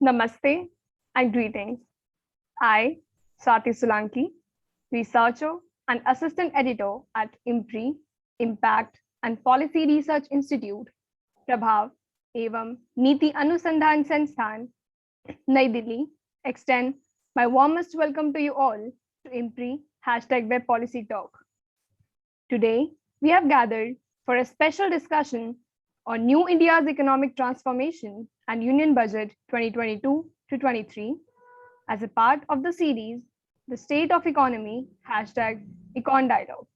Namaste and greetings. I, Swati Solanki, researcher and assistant editor at IMPRI, Impact and Policy Research Institute, Prabhav एवं नीति अनुसंधान संस्थान नई Delhi, extend my warmest welcome to you all to IMPRI #Web Policy Talk. Today, we have gathered for a special discussion on New India's economic transformation and Union Budget 2022 to 23 as a part of the series, The State of Economy #Econ Dialogue.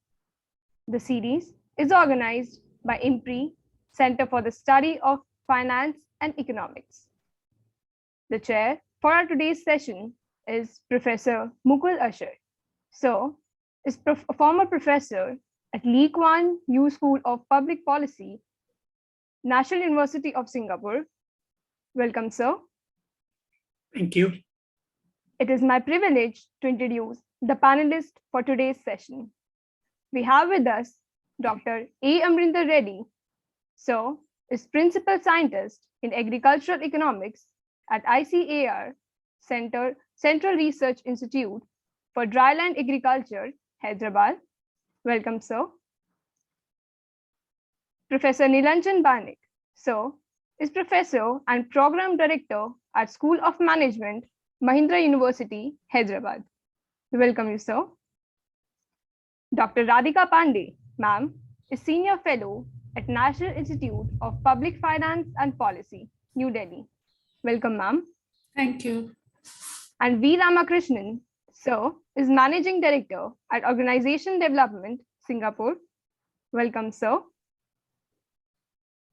The series is organized by IMPRI, Center for the Study of Finance and Economics. The chair for our today's session is Professor Mukul Asher. So, is a former professor at Lee Kuan Yew School of Public Policy, National University of Singapore. Welcome, sir. Thank you. It is my privilege to introduce the panelists for today's session. We have with us Dr. Amarender Reddy. Sir is Principal Scientist in Agricultural Economics at ICAR-Central Research Institute for Dryland Agriculture, Hyderabad. Welcome, sir. Professor Nilanjan Banik. Sir is Professor and Program Director at School of Management, Mahindra University, Hyderabad. Welcome you, sir. Dr. Radhika Pandey, ma'am, is Senior Fellow at National Institute of Public Finance and Policy, New Delhi. Welcome, ma'am. Thank you. And V. Ramakrishnan, sir, is Managing Director at Organization Development, Singapore. Welcome, sir.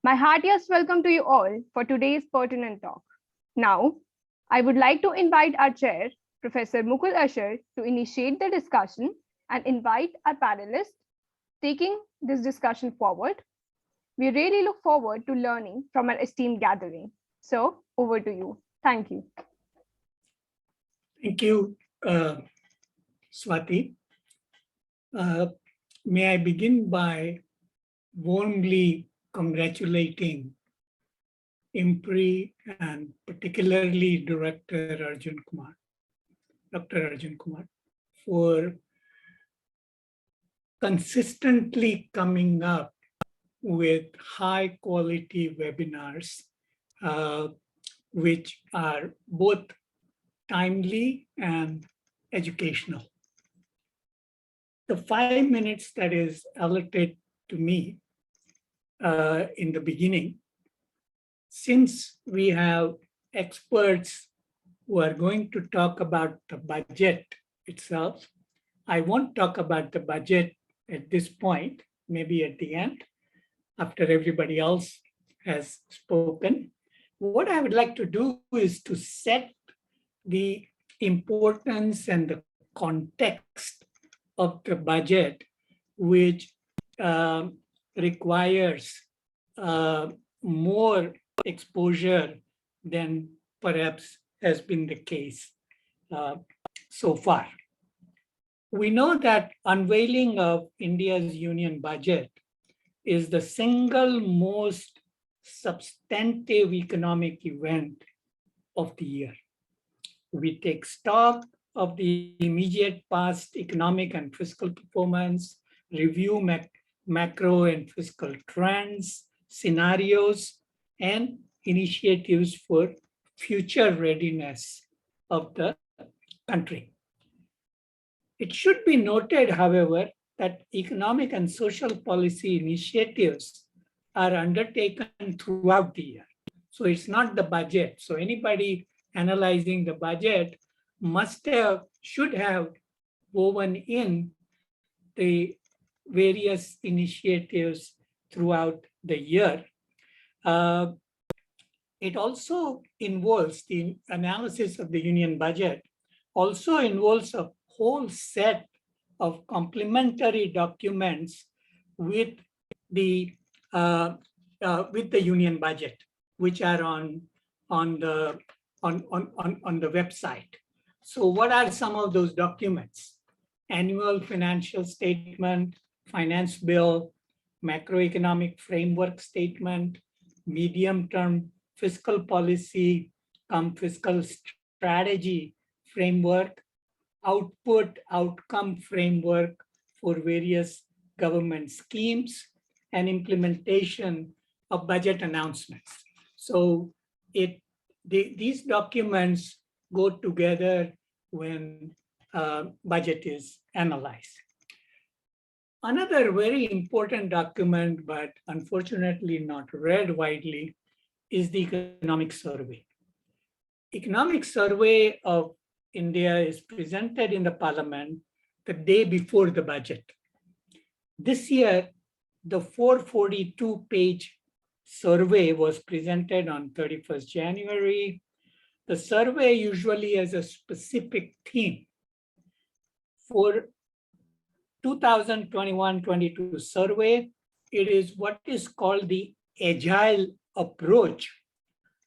My heartiest welcome to you all for today's pertinent talk. Now, I would like to invite our chair, Professor Mukul Asher, to initiate the discussion and invite our panelists taking this discussion forward. We really look forward to learning from our esteemed gathering. So, over to you. Thank you. Thank you, Swati. May I begin by warmly congratulating IMPRI and particularly Dr. Arjun Kumar, for consistently coming up with high quality webinars, which are both timely and educational. The 5 minutes that is allotted to me in the beginning, since we have experts who are going to talk about the budget itself, I won't talk about the budget at this point, maybe at the end, after everybody else has spoken. What I would like to do is to set the importance and the context of the budget, which requires more exposure than perhaps has been the case so far. We know that unveiling of India's union budget is the single most substantive economic event of the year. We take stock of the immediate past economic and fiscal performance, review macro and fiscal trends, scenarios, and initiatives for future readiness of the country. It should be noted, however, that economic and social policy initiatives are undertaken throughout the year. So it's not the budget. So anybody analyzing the budget should have woven in the various initiatives throughout the year. It also involves the analysis of the union budget, also involves a whole set of complementary documents with the union budget, which are on the website. So what are some of those documents? Annual financial statement, finance bill, macroeconomic framework statement, medium-term fiscal policy, come fiscal strategy framework, output outcome framework for various government schemes, and implementation of budget announcements. So these documents go together when budget is analyzed. Another very important document, but unfortunately not read widely, is the economic survey. Economic survey of India is presented in the parliament the day before the budget. This year, the 442-page survey was presented on 31st January. The survey usually has a specific theme. For 2021-22 survey, it is what is called the agile approach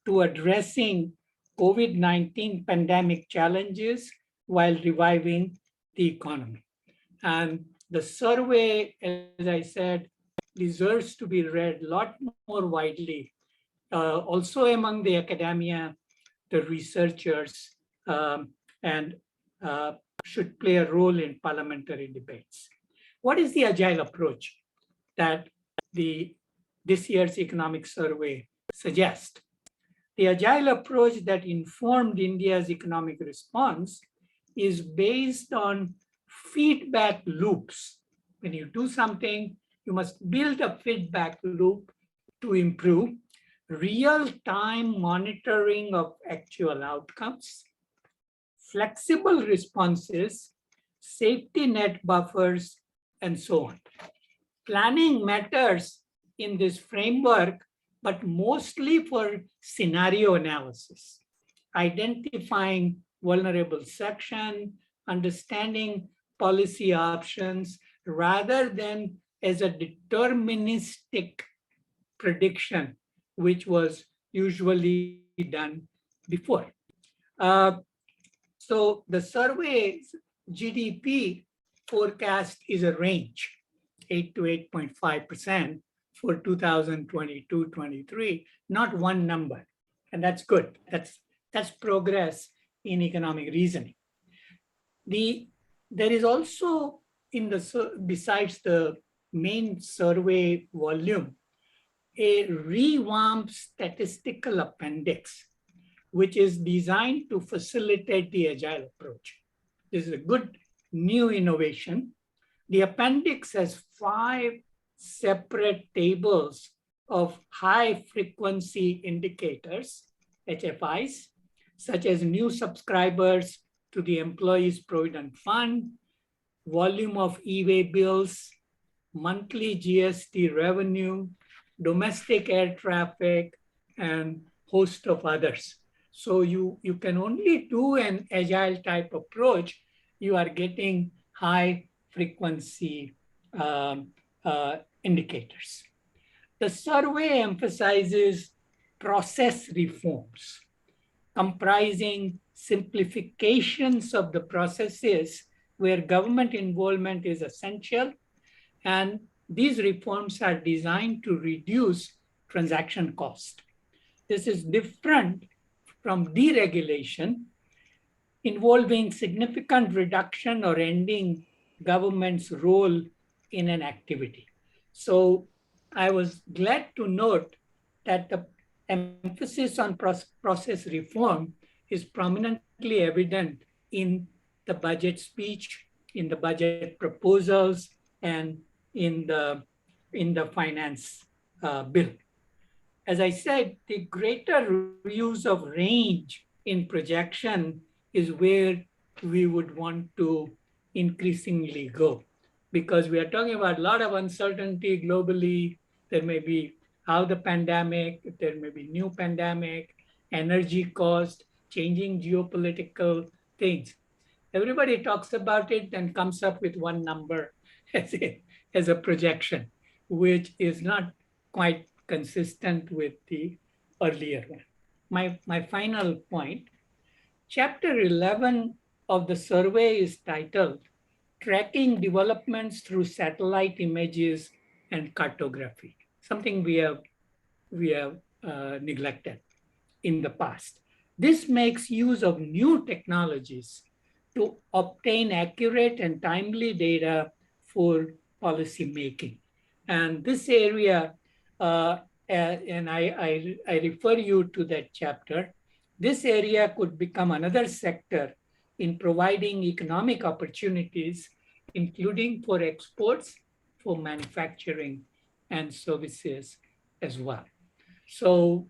to addressing COVID-19 pandemic challenges while reviving the economy. And the survey, as I said, deserves to be read a lot more widely, also among the academia, the researchers, and should play a role in parliamentary debates. What is the agile approach that this year's economic survey suggests? The agile approach that informed India's economic response is based on feedback loops. When you do something, you must build a feedback loop to improve real-time monitoring of actual outcomes, flexible responses, safety net buffers, and so on. Planning matters in this framework, but mostly for scenario analysis, identifying vulnerable section, understanding policy options, rather than as a deterministic prediction, which was usually done before. So the survey's GDP forecast is a range, 8 to 8.5% for 2022-23, not one number. And that's good. That's progress in economic reasoning. There is also, besides the main survey volume, a revamped statistical appendix, which is designed to facilitate the agile approach. This is a good new innovation. The appendix has 5 separate tables of high frequency indicators, HFIs, such as new subscribers to the Employees Provident Fund, volume of e-way bills, monthly GST revenue, domestic air traffic, and host of others. So you can only do an agile type approach. You are getting high frequency indicators. The survey emphasizes process reforms, comprising simplifications of the processes where government involvement is essential. And these reforms are designed to reduce transaction cost. This is different from deregulation, involving significant reduction or ending government's role in an activity. So I was glad to note that the emphasis on process reform is prominently evident in the budget speech, in the budget proposals, and in the finance bill. As I said, the greater use of range in projection is where we would want to increasingly go, because we are talking about a lot of uncertainty globally. There may be how the pandemic, there may be new pandemic, energy cost, changing geopolitical things. Everybody talks about it and comes up with one number as a projection, which is not quite consistent with the earlier one. My final point, chapter 11 of the survey is titled Tracking Developments Through Satellite Images and Cartography, something we have neglected in the past. This makes use of new technologies to obtain accurate and timely data for policy making. And this area, and I refer you to that chapter, this area could become another sector in providing economic opportunities, including for exports, for manufacturing and services as well. So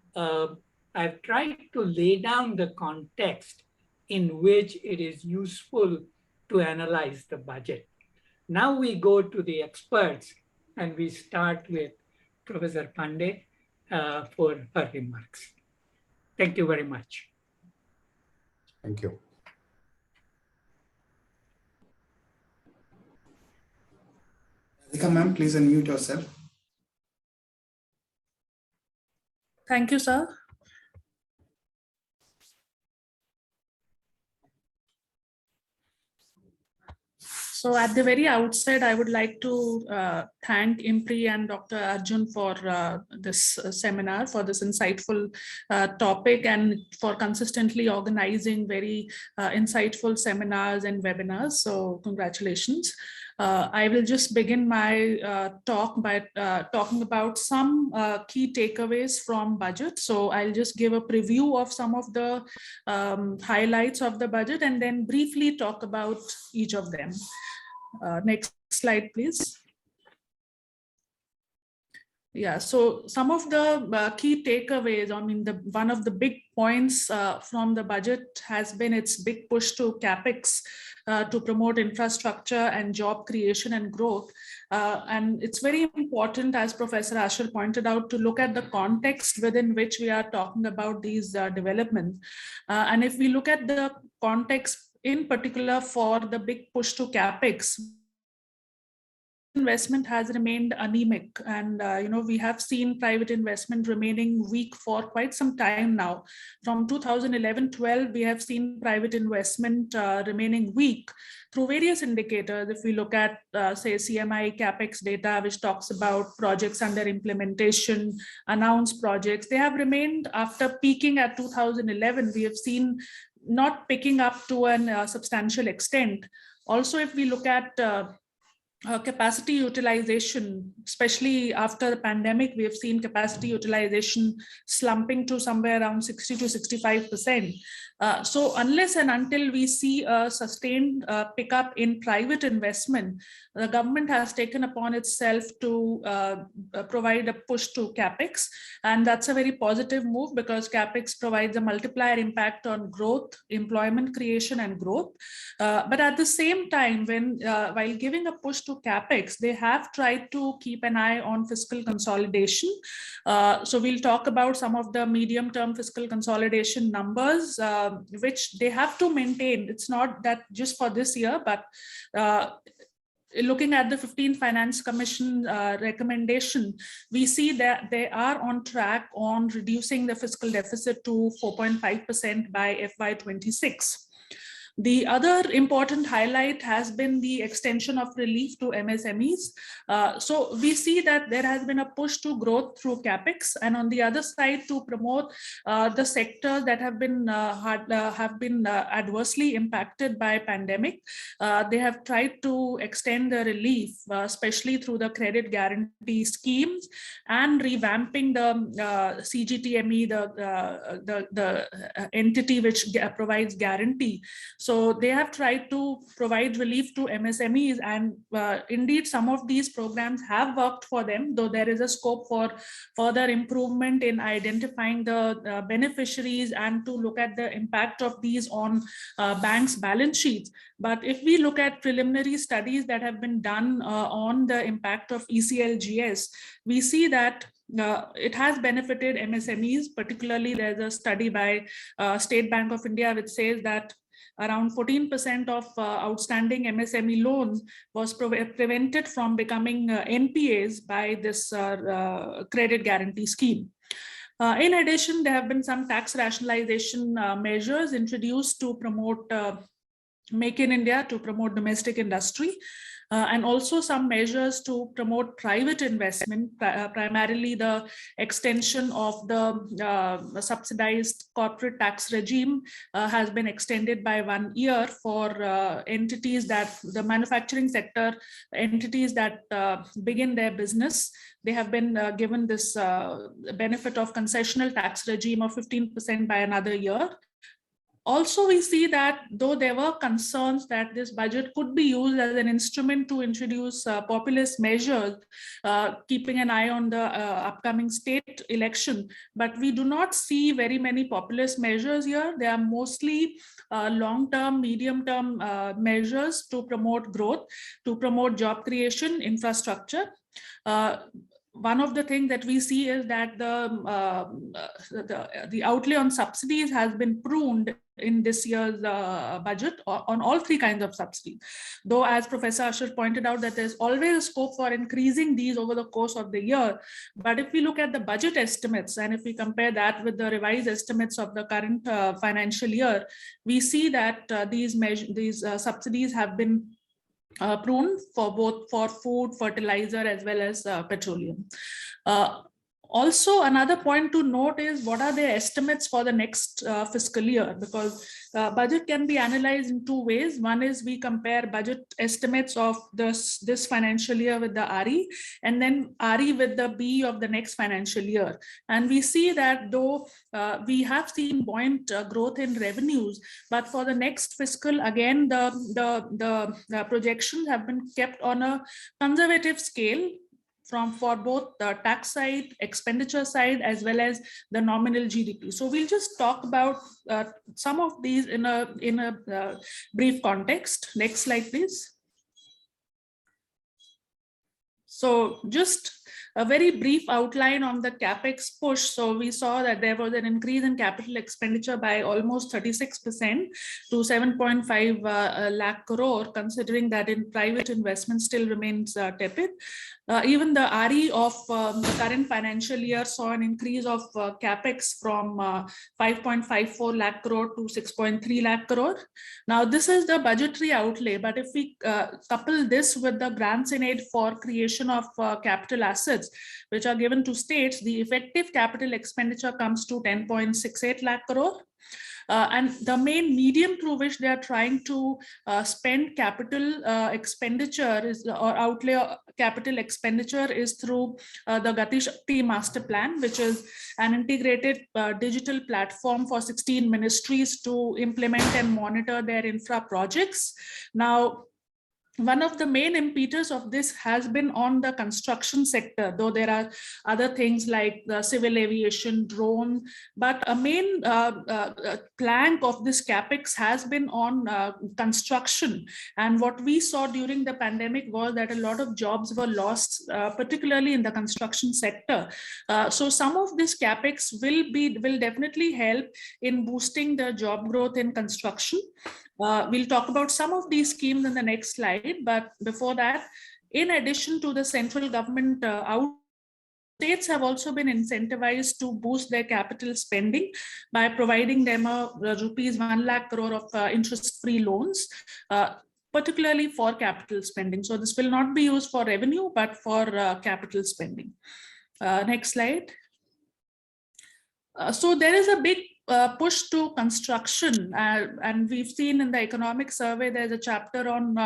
I've tried to lay down the context in which it is useful to analyze the budget. Now we go to the experts and we start with Professor Pandey for her remarks. Thank you very much. Thank you. Radhika ma'am, please unmute yourself. Thank you, sir. So at the very outset, I would like to thank IMPRI and Dr. Arjun for this seminar, for this insightful topic, and for consistently organizing very insightful seminars and webinars. So congratulations. I will just begin my talk by talking about some key takeaways from budget. So I'll just give a preview of some of the highlights of the budget and then briefly talk about each of them. Next slide, please. Yeah, so some of the key takeaways, I mean, one of the big points from the budget has been its big push to Capex to promote infrastructure and job creation and growth. And it's very important, as Professor Ashar pointed out, to look at the context within which we are talking about these developments. And if we look at the context in particular for the big push to Capex, investment has remained anemic, and we have seen private investment remaining weak for quite some time now. From 2011-12, we have seen private investment remaining weak through various indicators. If we look at, say, CMI Capex data, which talks about projects under implementation, announced projects, they have remained, after peaking at 2011, we have seen not picking up to a substantial extent. Also, if we look at capacity utilization, especially after the pandemic, we have seen capacity utilization slumping to somewhere around 60 to 65%. So unless and until we see a sustained pickup in private investment, the government has taken upon itself to provide a push to Capex. And that's a very positive move, because Capex provides a multiplier impact on growth, employment creation and growth. But at the same time, while giving a push to Capex, they have tried to keep an eye on fiscal consolidation. So we'll talk about some of the medium-term fiscal consolidation numbers, which they have to maintain. It's not that just for this year, but looking at the 15th Finance Commission recommendation, we see that they are on track on reducing the fiscal deficit to 4.5% by FY26. The other important highlight has been the extension of relief to MSMEs. So we see that there has been a push to growth through Capex, and on the other side, to promote the sectors that have been adversely impacted by pandemic. They have tried to extend the relief, especially through the credit guarantee schemes and revamping the CGTME, the entity which provides guarantee. So they have tried to provide relief to MSMEs, and indeed some of these programs have worked for them, though there is a scope for further improvement in identifying the beneficiaries and to look at the impact of these on banks' balance sheets. But if we look at preliminary studies that have been done on the impact of ECLGS, we see that it has benefited MSMEs. Particularly, there's a study by State Bank of India which says that around 14% of outstanding MSME loans was prevented from becoming NPAs by this credit guarantee scheme. In addition, there have been some tax rationalization measures introduced to promote Make in India, to promote domestic industry. and also some measures to promote private investment, primarily the extension of the subsidized corporate tax regime has been extended by 1 year for entities that the manufacturing sector entities that begin their business. They have been given this benefit of concessional tax regime of 15% by another year. Also, we see that though there were concerns that this budget could be used as an instrument to introduce populist measures, keeping an eye on the upcoming state election, but we do not see very many populist measures here. They are mostly long-term, medium-term measures to promote growth, to promote job creation, infrastructure. One of the things that we see is that the outlay on subsidies has been pruned in this year's budget on all three kinds of subsidies. Though, as Professor Asher pointed out, that there's always a scope for increasing these over the course of the year. But if we look at the budget estimates, and if we compare that with the revised estimates of the current financial year, we see that these subsidies have been pruned for both for food, fertilizer, as well as petroleum. Also, another point to note is what are the estimates for the next fiscal year, because budget can be analyzed in two ways. One is we compare budget estimates of this financial year with the RE, and then RE with the BE of the next financial year. And we see that though we have seen buoyant growth in revenues, but for the next fiscal, again, the projections have been kept on a conservative scale for both the tax side, expenditure side, as well as the nominal GDP. So we'll just talk about some of these in a brief context. Next slide, please. So just a very brief outline on the Capex push. So we saw that there was an increase in capital expenditure by almost 36% to 7.5 lakh crore, considering that in private investment still remains tepid. Even the RE of the current financial year saw an increase of Capex from 5.54 lakh crore to 6.3 lakh crore. Now, this is the budgetary outlay, but if we couple this with the grants in aid for creation of capital assets, which are given to states, the effective capital expenditure comes to 10.68 lakh crore. And the main medium through which they are trying to spend capital expenditure or outlay capital expenditure is through the Gati Shakti Master Plan, which is an integrated digital platform for 16 ministries to implement and monitor their infra projects. Now, one of the main impetus of this has been on the construction sector, though there are other things like the civil aviation, drone, but a main plank of this Capex has been on construction. And what we saw during the pandemic was that a lot of jobs were lost, particularly in the construction sector. So some of this Capex will definitely help in boosting the job growth in construction. We'll talk about some of these schemes in the next slide, but before that, in addition to the central government states have also been incentivized to boost their capital spending by providing them rupees 1 lakh crore of interest-free loans, particularly for capital spending. So this will not be used for revenue, but for capital spending. Next slide. So there is a big push to construction, and we've seen in the economic survey there's a chapter on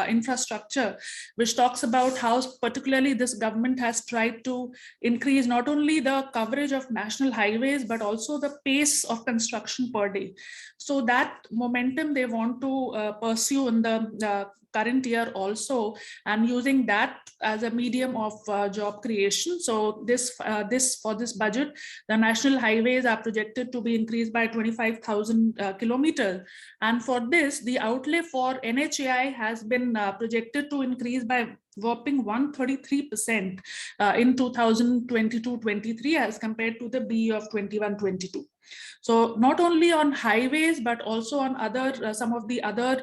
infrastructure which talks about how particularly this government has tried to increase not only the coverage of national highways but also the pace of construction per day. So that momentum they want to pursue in the current year also, and using that as a medium of job creation. So for this budget, the national highways are projected to be increased by 25,000 kilometers. And for this, the outlay for NHAI has been projected to increase by whopping 133% in 2022-23 as compared to the BE of 21-22. So not only on highways, but also on other some of the other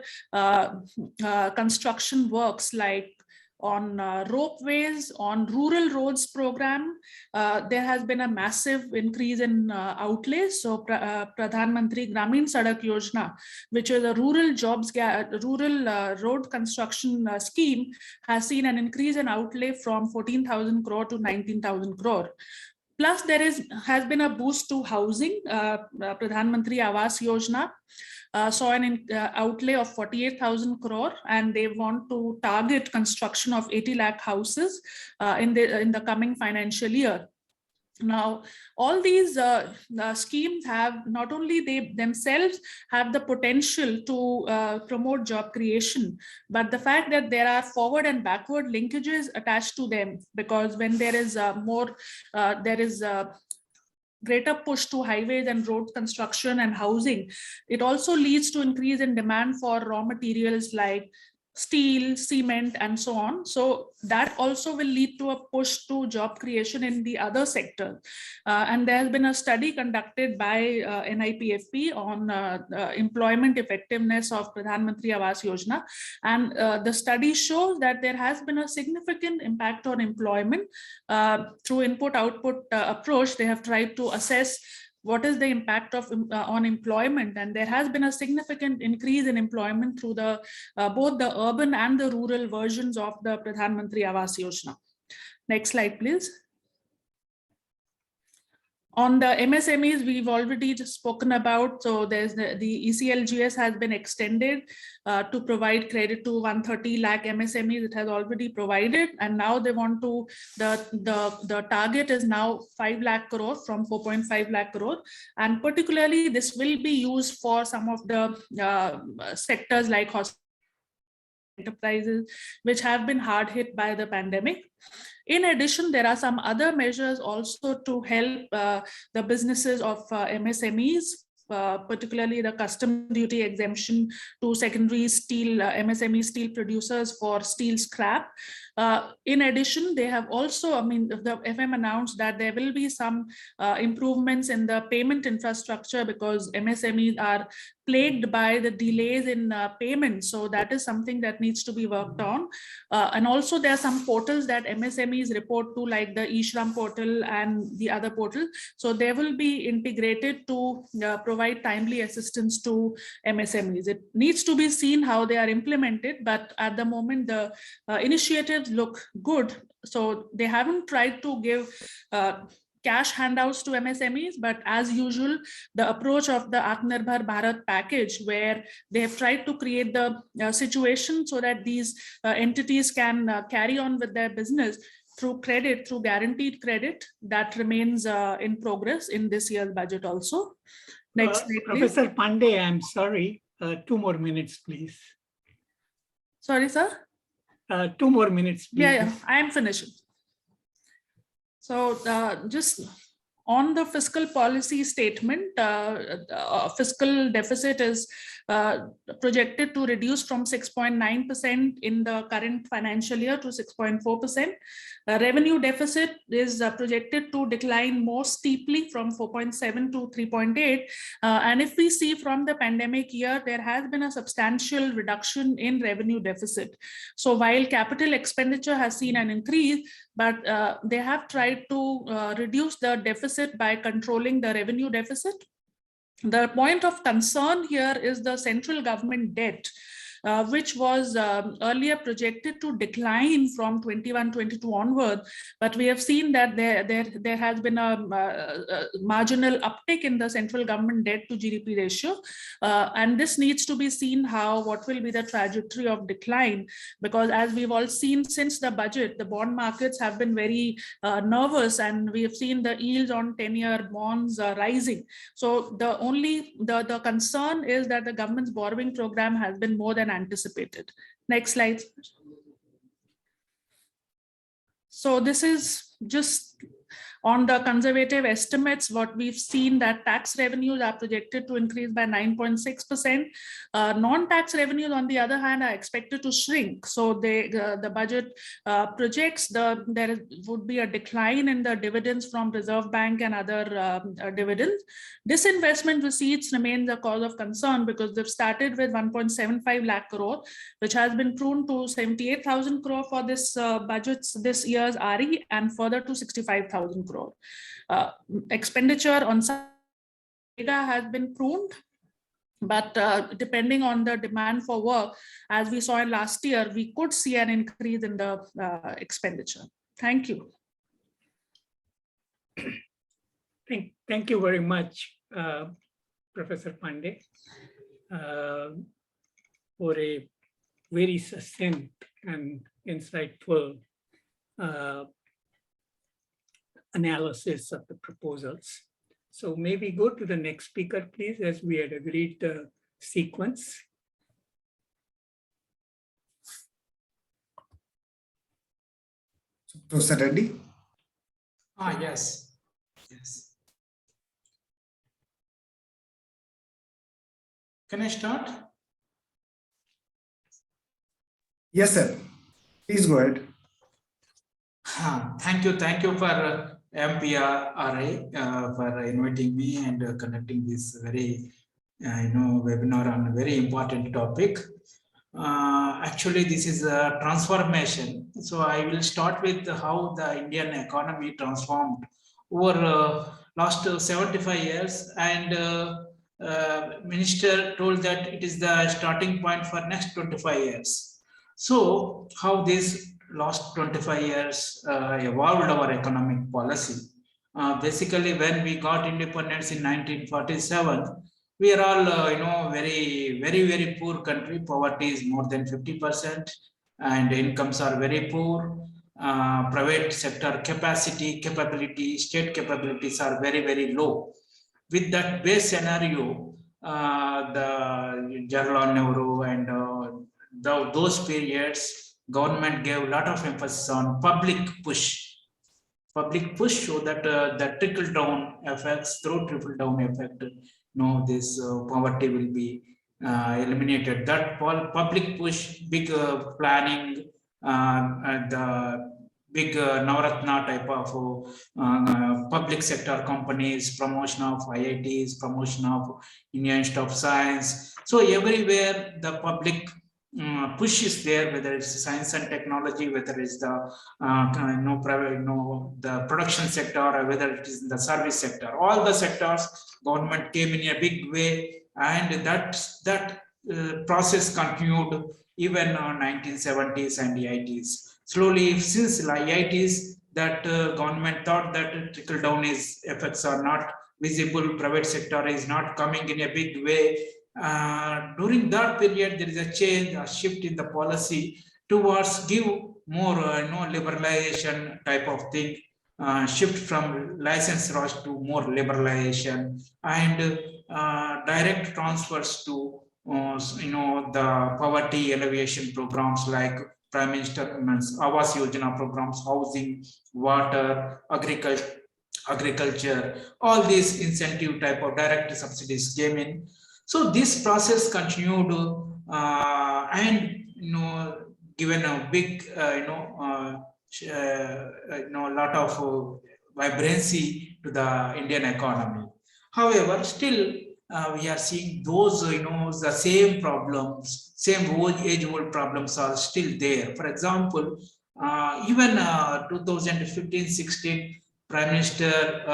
construction works like on ropeways, on rural roads program. There has been a massive increase in outlays. So Pradhan Mantri Gramin Sadak Yojana, which is a rural road construction scheme, has seen an increase in outlay from 14,000 crore to 19,000 crore. Plus, there has been a boost to housing. Pradhan Mantri Awas Yojana saw an outlay of 48,000 crore, and they want to target construction of 80 lakh houses in the coming financial year. Now, all these schemes have not only they themselves have the potential to promote job creation, but the fact that there are forward and backward linkages attached to them, because when there is greater push to highways and road construction and housing, it also leads to increase in demand for raw materials like steel, cement, and so on. So that also will lead to a push to job creation in the other sector. And there has been a study conducted by NIPFP on employment effectiveness of Pradhan Mantri Awas Yojana. And the study shows that there has been a significant impact on employment through input-output approach. They have tried to assess what is the impact of on employment, and there has been a significant increase in employment through the both the urban and the rural versions of the Pradhan Mantri Awas Yojana. Next slide, please. On the MSMEs, we've already just spoken about. So there's the ECLGS has been extended to provide credit to 130 lakh MSMEs. It has already provided, and now they want to, the target is now 5 lakh crore from 4.5 lakh crore. And particularly this will be used for some of the sectors like hospital enterprises, which have been hard hit by the pandemic. In addition, there are some other measures also to help the businesses of MSMEs, particularly the custom duty exemption to secondary steel, MSME steel producers for steel scrap. In addition, they have also, the FM announced that there will be some improvements in the payment infrastructure because MSMEs are plagued by the delays in payments. So that is something that needs to be worked on. And also there are some portals that MSMEs report to, like the eShram portal and the other portal. So they will be integrated to provide timely assistance to MSMEs. It needs to be seen how they are implemented, but at the moment the initiatives look good. So they haven't tried to give cash handouts to MSMEs, but as usual, the approach of the Atmanirbhar Bharat package, where they have tried to create the situation so that these entities can carry on with their business through credit, through guaranteed credit, that remains in progress in this year's budget also. Next slide, please. Professor Pandey, I'm sorry, 2 more minutes, please. Sorry, sir? 2 more minutes, please. Yeah, I am finishing. So just on the fiscal policy statement, fiscal deficit is projected to reduce from 6.9% in the current financial year to 6.4%. Revenue deficit is projected to decline more steeply from 4.7 to 3.8. And if we see from the pandemic year, there has been a substantial reduction in revenue deficit. So while capital expenditure has seen an increase, but they have tried to reduce the deficit by controlling the revenue deficit. The point of concern here is the central government debt, which was earlier projected to decline from 21-22 onward, but we have seen that there has been a marginal uptick in the central government debt to GDP ratio, and this needs to be seen what will be the trajectory of decline, because as we've all seen since the budget, the bond markets have been very nervous, and we have seen the yields on 10-year bonds rising. So the concern is that the government's borrowing program has been more than anticipated. Next slide. So this is just On the conservative estimates, what we've seen that tax revenues are projected to increase by 9.6%. Non-tax revenues, on the other hand, are expected to shrink. So the budget projects there would be a decline in the dividends from Reserve Bank and other dividends. Disinvestment receipts remains a cause of concern because they've started with 1.75 lakh crore, which has been pruned to 78,000 crore for this this year's RE and further to 65,000 crore. Expenditure on data has been pruned, but depending on the demand for work, as we saw in last year, we could see an increase in the expenditure. Thank you. Thank you very much, Professor Pandey, for a very succinct and insightful analysis of the proposals. So may we go to the next speaker, please, as we had agreed the sequence. Professor Reddy. Yes. Can I start? Yes, sir. Please go ahead. Thank you for IMPRI for inviting me and conducting this very webinar on a very important topic. Actually, this is a transformation. So I will start with how the Indian economy transformed over last 75 years, and Minister told that it is the starting point for next 25 years. So how this last 25 years evolved our economic policy. Basically, when we got independence in 1947, we are all, very poor country. Poverty is more than 50%, and incomes are very poor. Private sector capability, state capabilities are very, very low. With that base scenario, the Jawaharlal Nehru and those periods, government gave a lot of emphasis on public push so that the trickle down effects, through trickle down effect, this poverty will be eliminated. That public push, big planning, the big Navaratna type of public sector companies, promotion of IITs, promotion of Indian Institute of Science. So everywhere the public push is there, whether it's science and technology, whether it's the the production sector, or whether it is in the service sector. All the sectors, government came in a big way, and that process continued even in 1970s and the 80s. Slowly, since the 80s, that government thought that trickle down effects are not visible, private sector is not coming in a big way. During that period, there is a change, a shift in the policy towards give more liberalization type of thing, shift from license rush to more liberalization, and direct transfers to the poverty alleviation programs like Prime Minister Awas Yojana programs, housing, water, agriculture, all these incentive type of direct subsidies came in. So this process continued, and given a big lot of vibrancy to the Indian economy. However, still we are seeing those the same problems, same age-old problems are still there. For example, even 2015-16 Prime Minister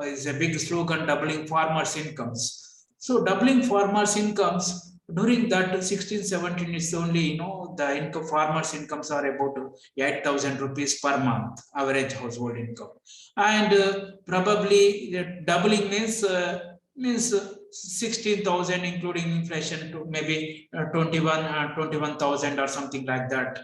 is a big slogan, doubling farmers' incomes. So doubling farmers' incomes during that 16-17 is only the farmers' incomes are about 8,000 rupees per month, average household income, and probably doubling means 16,000 including inflation to maybe 21,000 or something like that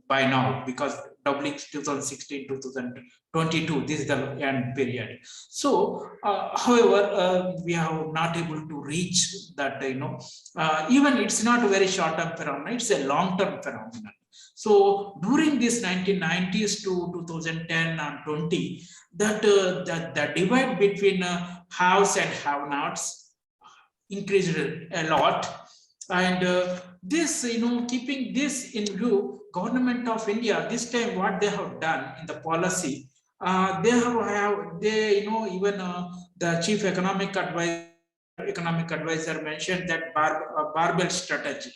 by now, because doubling 2016 2022, this is the end period. So however, we are not able to reach that, even it's not a very short-term phenomenon, it's a long-term phenomenon. So during this 1990s to 2010 and 20, that the divide between haves and have-nots increased a lot. And this, keeping this in view, Government of India, this time what they have done in the policy, they even the chief economic advisor mentioned that barbell strategy.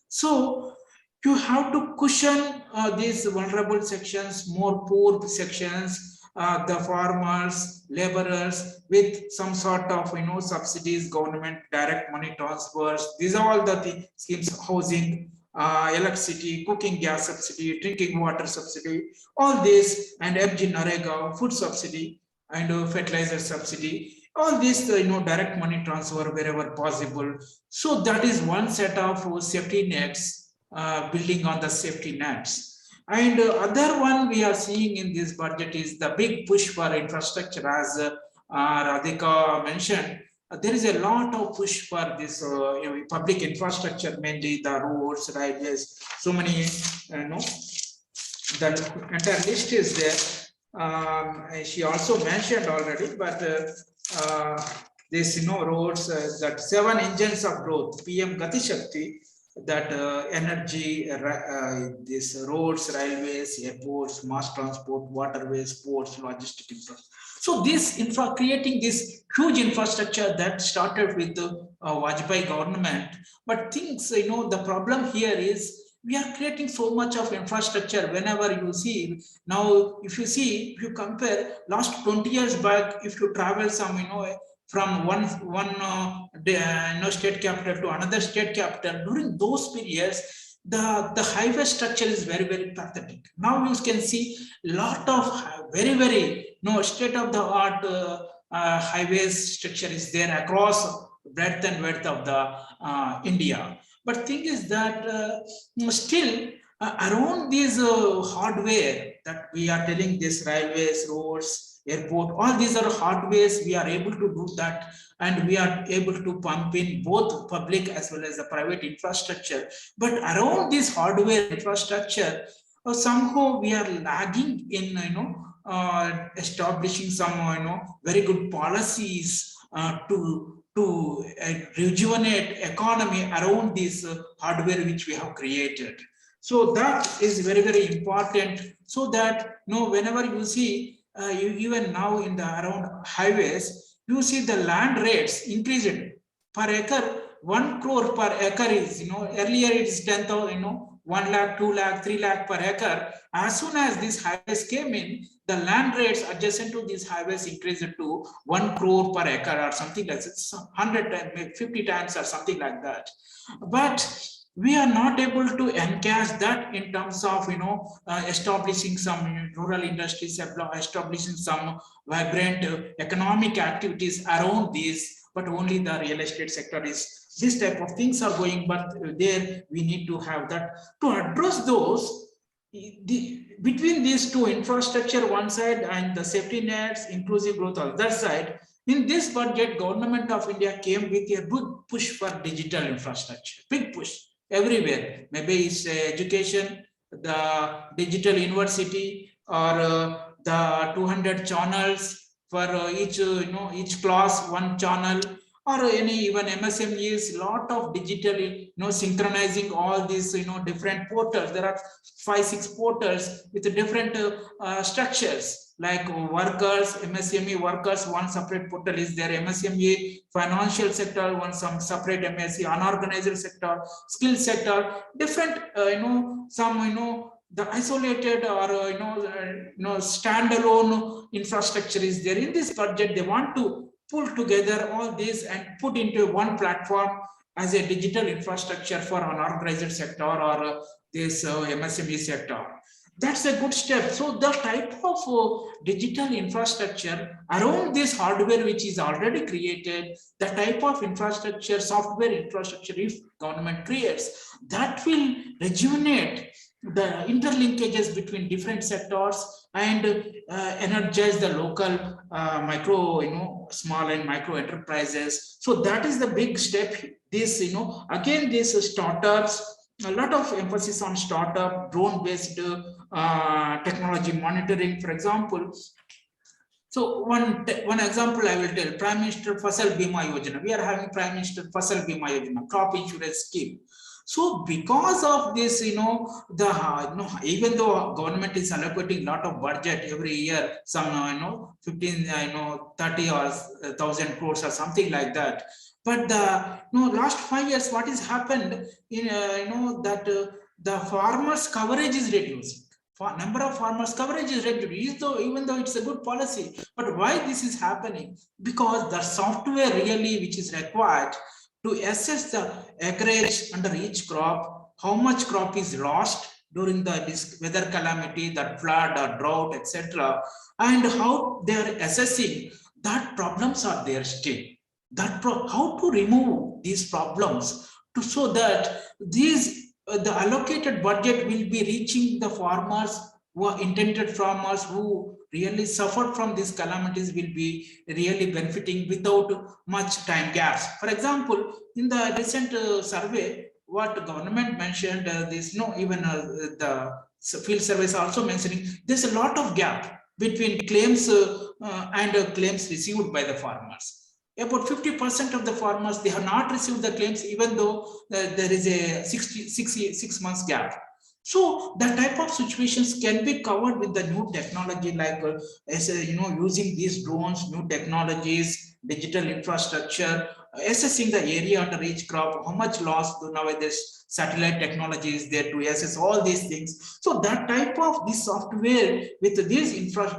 So you have to cushion these vulnerable sections, more poor sections, the farmers, laborers, with some sort of subsidies, government direct money transfers. These are all the schemes: housing, electricity, cooking gas subsidy, drinking water subsidy, all this, and FG Narega, food subsidy, and fertilizer subsidy. All this, direct money transfer wherever possible. So that is one set of safety nets, building on the safety nets. And other one we are seeing in this budget is the big push for infrastructure, as Radhika mentioned. There is a lot of push for this public infrastructure, mainly the roads, railways, so many, the entire list is there. She also mentioned already, but this, roads, that 7 engines of growth, PM Gati Shakti, that energy, this roads, railways, airports, mass transport, waterways, ports, logistic infrastructure. So this creating this huge infrastructure that started with the Vajpayee government. But things, the problem here is we are creating so much of infrastructure. Whenever you see now, if you compare last 20 years back, if you travel some, from one state capital to another state capital, during those periods, the highway structure is very, very pathetic. Now you can see a lot of very, very state-of-the-art highways structure is there across breadth and width of the India. But thing is that still around these hardware that we are telling, this railways, roads, airport, all these are hardwares. We are able to do that, and we are able to pump in both public as well as the private infrastructure. But around this hardware infrastructure, somehow we are lagging in establishing some very good policies to rejuvenate economy around this hardware which we have created. So that is very, very important, so that whenever you see even now in the around highways, you see the land rates increased per acre. 1 crore per acre is, earlier it is 10,000, 1 lakh, 2 lakh, 3 lakh per acre. As soon as these highways came in, the land rates adjacent to these highways increased to 1 crore per acre or something like that, 100 times, 50 times or something like that. But we are not able to encash that in terms of establishing some rural industries, establishing some vibrant economic activities around these, but only the real estate sector is. This type of things are going, but there we need to have that to address those. Between these two, infrastructure one side and the safety nets, inclusive growth on the other side, in this budget, Government of India came with a big push for digital infrastructure, big push everywhere. Maybe it's education, the digital university, or the 200 channels for each class, one channel, or any even MSMEs, lot of digitally, synchronizing all these, different portals. There are 5-6 portals with different structures, like workers, MSME workers, one separate portal is there, MSME financial sector, one some separate MSE, unorganized sector, skill sector, different, some, the isolated or standalone infrastructure is there. In this budget, they want to pull together all this and put into one platform as a digital infrastructure for unorganized sector or this MSME sector. That's a good step. So the type of digital infrastructure around this hardware which is already created, the type of infrastructure, software infrastructure, if government creates, that will rejuvenate the interlinkages between different sectors and energize the local micro, small and micro enterprises. So that is the big step. This, again, these startups, a lot of emphasis on startup, drone-based technology monitoring, for example. So one example I will tell, Prime Minister Fasal Bima Yojana. We are having Prime Minister Fasal Bima Yojana, crop insurance scheme. So because of this, even though government is allocating a lot of budget every year, some 15, 30 or 1,000 crores or something like that. But the last 5 years, what has happened in the farmers' coverage is reducing. Number of farmers coverage is reduced, even though it's a good policy. But why this is happening? Because the software really which is required to assess the acreage under each crop, how much crop is lost during the weather calamity, that flood or drought, etc., and how they are assessing that problems are there still. How to remove these problems so that these the allocated budget will be reaching the farmers who are intended farmers who really suffered from these calamities will be really benefiting without much time gaps. For example, in the recent survey, what government mentioned, the field service also mentioning, there's a lot of gap between claims and claims received by the farmers. About 50% of the farmers, they have not received the claims, even though there is a 6 months gap. So that type of situations can be covered with the new technology, like using these drones, new technologies, digital infrastructure, assessing the area under each crop, how much loss nowadays satellite technology is there to assess all these things. So that type of this software with this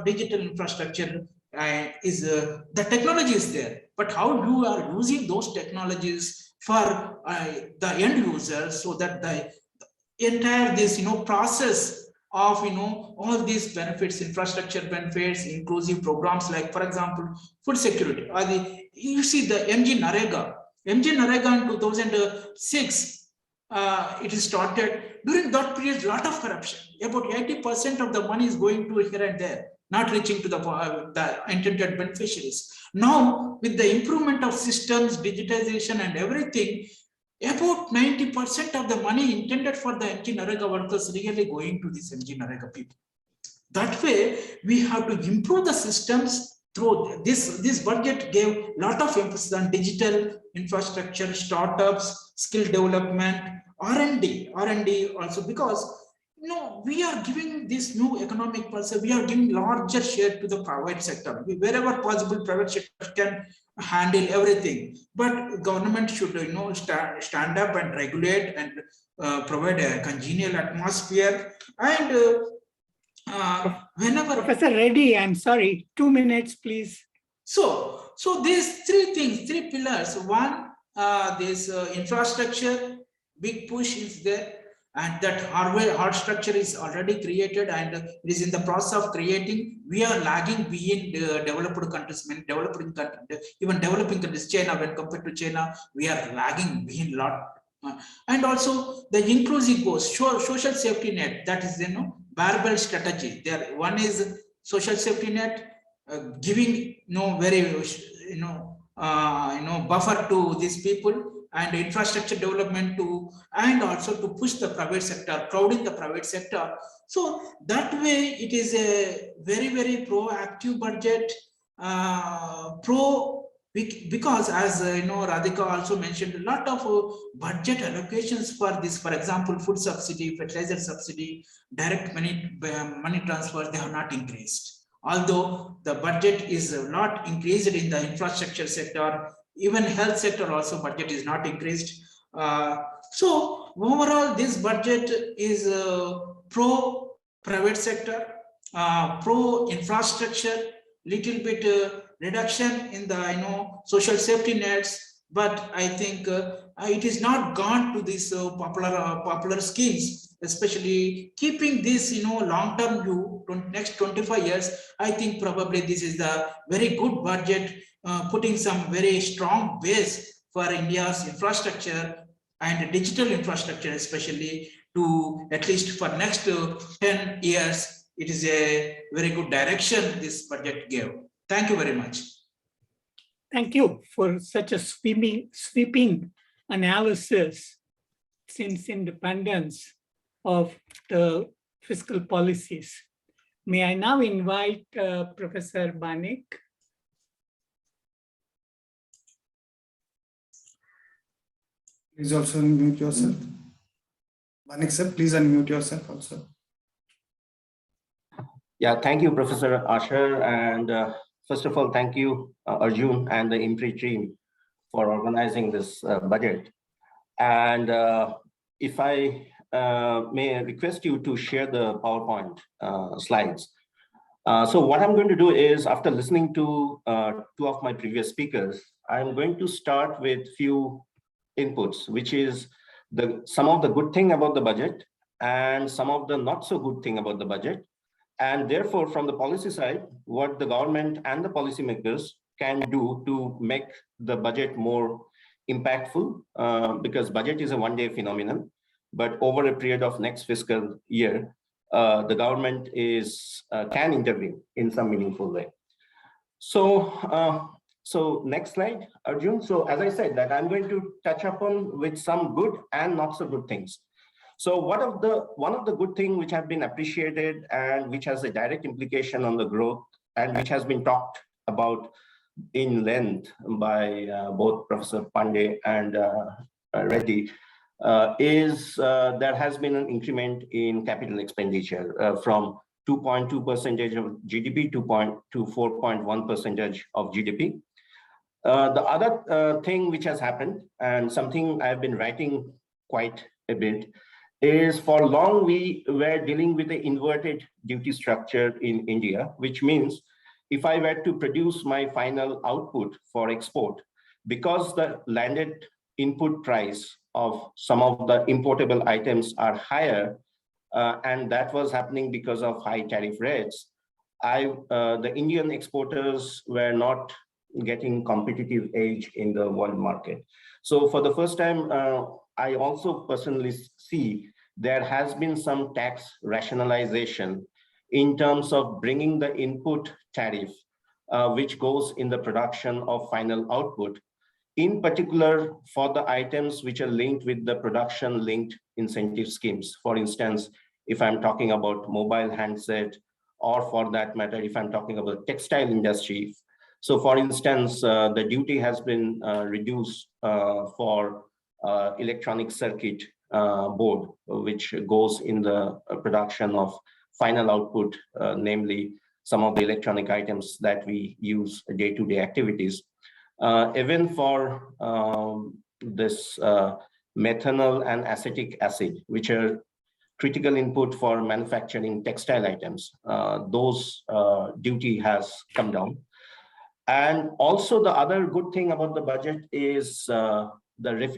digital infrastructure the technology is there, but how you are using those technologies for the end user, so that the entire this process of all these benefits, infrastructure benefits, inclusive programs, like for example food security, or you see the MG Narega in 2006, it is started. During that period, lot of corruption, about 80% of the money is going to here and there, not reaching to the intended beneficiaries. Now, with the improvement of systems, digitization and everything, about 90% of the money intended for the MG Narega workers really going to this MG Narega people. That way, we have to improve the systems through this budget gave a lot of emphasis on digital infrastructure, startups, skill development, R&D also, because we are giving this new economic pulse, we are giving larger share to the private sector. Wherever possible, private sector can handle everything, but government should stand up and regulate and provide a congenial atmosphere. And whenever Professor Reddy, I'm sorry, 2 minutes, please. So these three pillars. One, this infrastructure, big push is there, and that hard structure is already created and it is in the process of creating. We are lagging behind developed countries, even developing countries. China, when compared to China, we are lagging behind a lot. And also the inclusive goals, social safety net, that is barbell strategy. There, one is social safety net, giving very buffer to these people, and infrastructure development and also to push the private sector, crowding the private sector. So that way it is a very, very proactive budget, because as Radhika also mentioned, a lot of budget allocations for this, for example, food subsidy, fertilizer subsidy, direct money transfers, they have not increased. Although the budget is not increased in the infrastructure sector, even health sector also budget is not increased. So overall, this budget is pro private sector, pro infrastructure, little bit reduction in the social safety nets, but I think it is not gone to these popular schemes, especially keeping this long-term view, next 25 years. I think probably this is the very good budget, putting some very strong base for India's infrastructure and digital infrastructure, especially to at least for next 10 years. It is a very good direction this budget gave. Thank you very much. Thank you for such a sweeping analysis. since independence of the fiscal policies. May I now invite Professor Banik? Please also unmute yourself. Banik sir, please unmute yourself also. Yeah, thank you, Professor Asher. And first of all, thank you, Arjun and the IMPRI team for organizing this budget. And if I may request you to share the PowerPoint slides. So what I'm going to do is, after listening to two of my previous speakers, I'm going to start with few inputs, which is some of the good thing about the budget and some of the not so good thing about the budget. And therefore, from the policy side, what the government and the policymakers can do to make the budget more impactful, because budget is a one-day phenomenon, but over a period of next fiscal year, the government can intervene in some meaningful way. So next slide, Arjun. So as I said, that I'm going to touch upon with some good and not so good things. So one of the good things which have been appreciated and which has a direct implication on the growth and which has been talked about in length by both Professor Pandey and Reddy is there has been an increment in capital expenditure from 2.2% of GDP to 4.1% of GDP. The other thing which has happened, and something I've been writing quite a bit, is for long we were dealing with the inverted duty structure in India, which means if I were to produce my final output for export, because the landed input price of some of the importable items are higher, and that was happening because of high tariff rates, the Indian exporters were not getting competitive edge in the world market. So for the first time, I also personally see there has been some tax rationalization in terms of bringing the input tariff, which goes in the production of final output, in particular for the items which are linked with the production linked incentive schemes. For instance, if I'm talking about mobile handset, or for that matter, if I'm talking about textile industry. So for instance, the duty has been reduced for electronic circuit board, which goes in the production of final output, namely some of the electronic items that we use day-to-day activities. Even for this methanol and acetic acid, which are critical input for manufacturing textile items, those duty has come down. And also the other good thing about the budget is the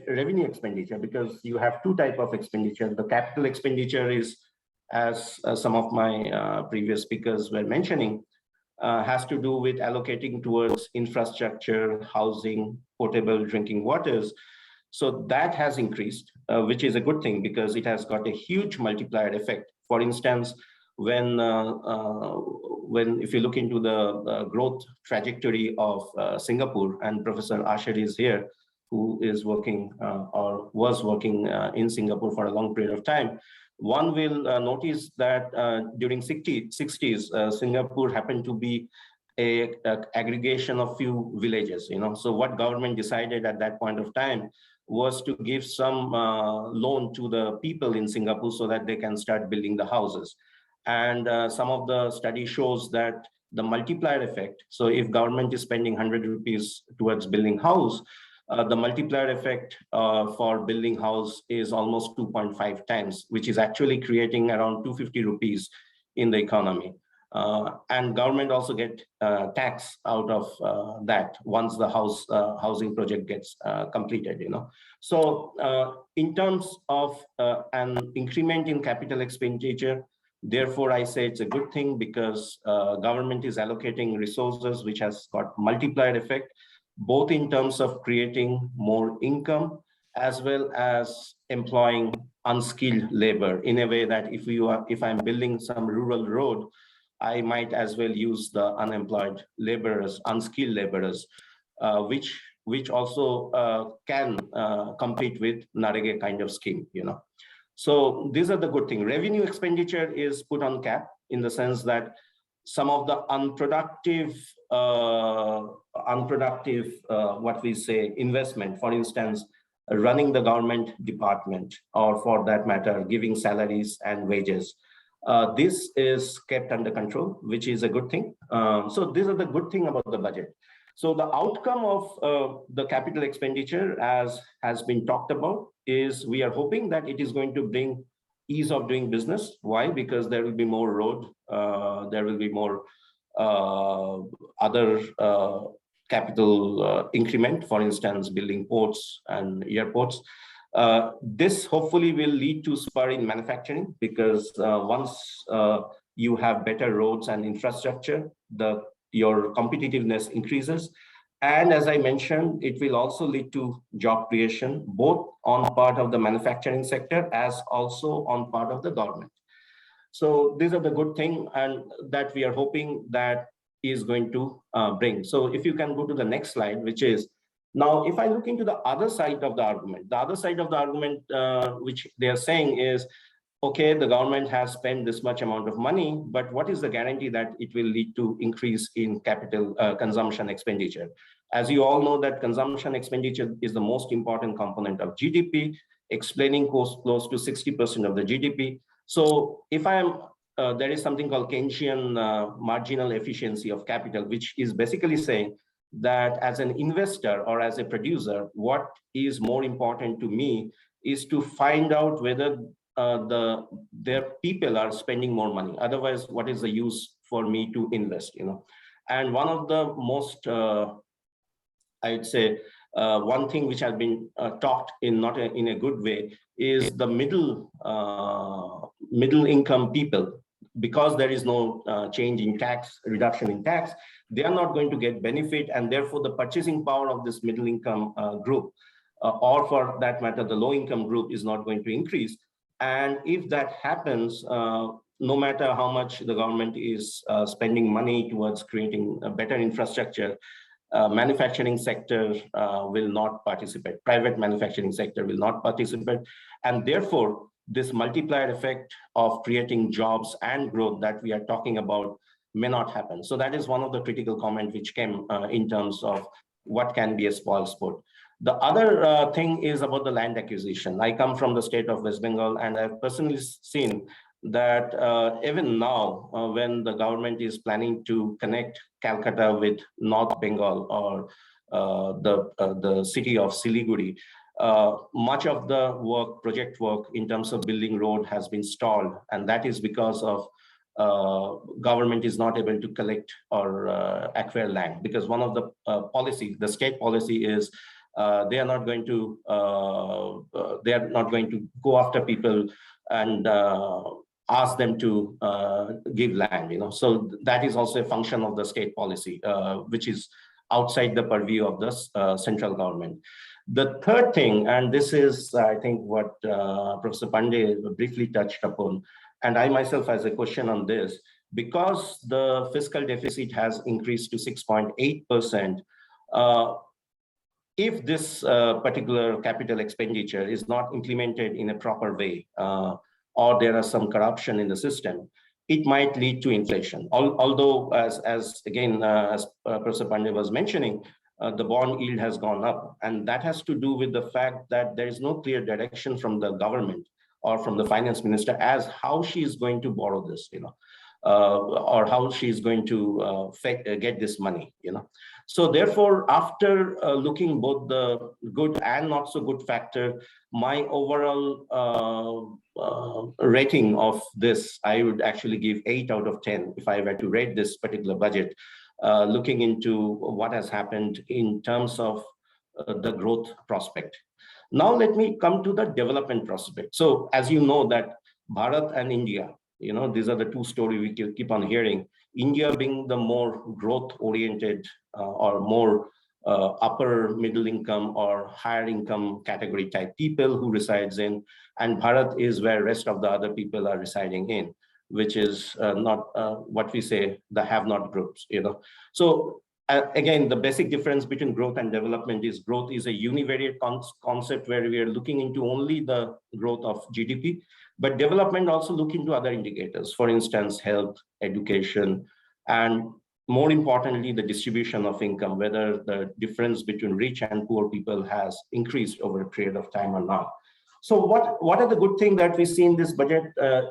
revenue expenditure, because you have two types of expenditure. The capital expenditure is, as some of my previous speakers were mentioning, has to do with allocating towards infrastructure, housing, potable drinking waters. So that has increased, which is a good thing because it has got a huge multiplier effect. For instance, when if you look into the growth trajectory of Singapore, and Professor Asher is here, who is working or was working in Singapore for a long period of time, one will notice that during 60s, Singapore happened to be a aggregation of few villages. So what government decided at that point of time was to give some loan to the people in Singapore so that they can start building the houses. And some of the study shows that the multiplier effect, so if government is spending 100 rupees towards building house, the multiplier effect for building house is almost 2.5 times, which is actually creating around 250 rupees in the economy. And government also get tax out of that once the housing project gets completed. So in terms of an increment in capital expenditure, therefore I say it's a good thing because government is allocating resources which has got multiplier effect, both in terms of creating more income as well as employing unskilled labor, in a way that if I'm building some rural road, I might as well use the unemployed laborers, unskilled laborers, which which also can compete with NREGA kind of scheme, So these are the good things. Revenue expenditure is put on cap in the sense that some of the unproductive, what we say, investment, for instance, running the government department, or for that matter, giving salaries and wages. This is kept under control, which is a good thing. So these are the good thing about the budget. So the outcome of the capital expenditure, as has been talked about, is we are hoping that it is going to bring ease of doing business. Why? Because there will be more road, there will be more other capital increment, for instance, building ports and airports. This hopefully will lead to spur in manufacturing, because once you have better roads and infrastructure, your competitiveness increases. And as I mentioned, it will also lead to job creation, both on part of the manufacturing sector as also on part of the government. So these are the good thing, and that we are hoping that is going to bring. So if you can go to the next slide, which is, now if I look into the other side of the argument, which they are saying is, okay, the government has spent this much amount of money, but what is the guarantee that it will lead to increase in capital consumption expenditure? As you all know, that consumption expenditure is the most important component of GDP, explaining close to 60% of the GDP. So if I am, there is something called Keynesian marginal efficiency of capital, which is basically saying that as an investor or as a producer, what is more important to me is to find out whether their people are spending more money. Otherwise, what is the use for me to invest? And one of the most, I'd say, one thing which has been talked in not in a good way is the middle income people. Because there is no change in tax, reduction in tax, they are not going to get benefit, and therefore the purchasing power of this middle income group, or for that matter, the low income group, is not going to increase. And if that happens, no matter how much the government is spending money towards creating a better infrastructure, manufacturing sector will not participate. Private manufacturing sector will not participate. And therefore, this multiplier effect of creating jobs and growth that we are talking about may not happen. So that is one of the critical comments which came in terms of what can be a spoil sport. The other thing is about the land acquisition. I come from the state of West Bengal, and I've personally seen that even now, when the government is planning to connect Calcutta with North Bengal or the city of Siliguri, much of the project work in terms of building road has been stalled, and that is because of government is not able to collect or acquire land, because one of the state policy is they are not going to go after people and ask them to give land. So that is also a function of the state policy, which is outside the purview of the central government. The third thing, and this is, I think, what Professor Pandey briefly touched upon, and I myself has a question on this, because the fiscal deficit has increased to 6.8%, if this particular capital expenditure is not implemented in a proper way, or there are some corruption in the system, it might lead to inflation. Although, as Professor Pandey was mentioning, the bond yield has gone up, and that has to do with the fact that there is no clear direction from the government or from the finance minister as how she is going to borrow this, or how she is going to get this money, So therefore, after looking both the good and not so good factor, my overall rating of this, I would actually give 8 out of 10 if I were to rate this particular budget, looking into what has happened in terms of the growth prospect. Now let me come to the development prospect. So as you know that Bharat and India, these are the two stories we keep on hearing. India being the more growth-oriented or more upper middle income or higher income category type people who resides in, and Bharat is where rest of the other people are residing in, which is not what we say the have-not groups. So Again, the basic difference between growth and development is growth is a univariate concept where we are looking into only the growth of GDP, but development also look into other indicators, for instance, health, education, and more importantly, the distribution of income, whether the difference between rich and poor people has increased over a period of time or not. So what are the good things that we see in this budget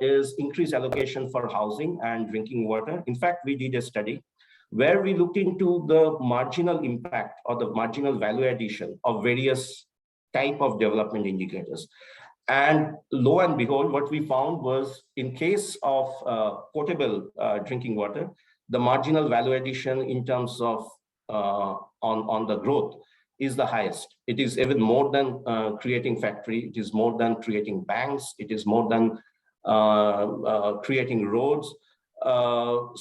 is increased allocation for housing and drinking water. In fact, we did a study where we looked into the marginal impact or the marginal value addition of various type of development indicators. And lo and behold, what we found was in case of potable drinking water, the marginal value addition in terms of on the growth is the highest. It is even more than creating factory. It is more than creating banks. It is more than creating roads. I'll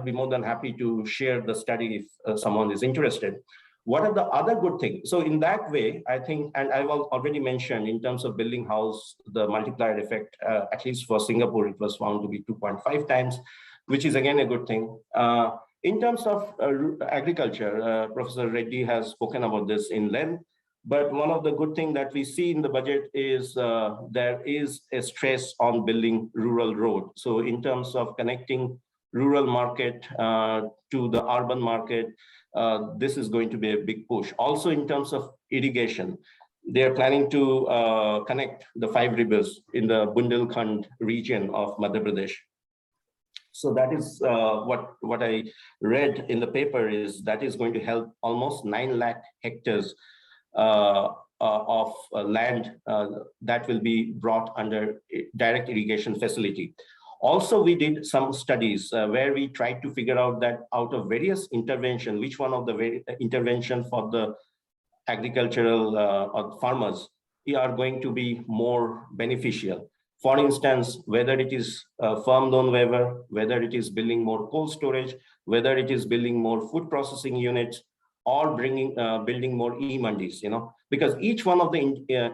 be more than happy to share the study if someone is interested. What are the other good things? So in that way, I think, and I've already mentioned in terms of building house, the multiplier effect, at least for Singapore, it was found to be 2.5 times, which is again a good thing. In terms of agriculture, Professor Reddy has spoken about this in length, but one of the good things that we see in the budget is there is a stress on building rural road. So in terms of connecting rural market to the urban market, this is going to be a big push. Also in terms of irrigation, they are planning to connect the 5 rivers in the Bundelkhand region of Madhya Pradesh. So that is what I read in the paper is that is going to help almost 9 lakh hectares of land that will be brought under direct irrigation facility. Also, we did some studies where we tried to figure out that out of various intervention, which one of the intervention for the agricultural or farmers are going to be more beneficial. For instance, whether it is farm loan waiver, whether it is building more cold storage, whether it is building more food processing units, or building more e-mandis, because each one of the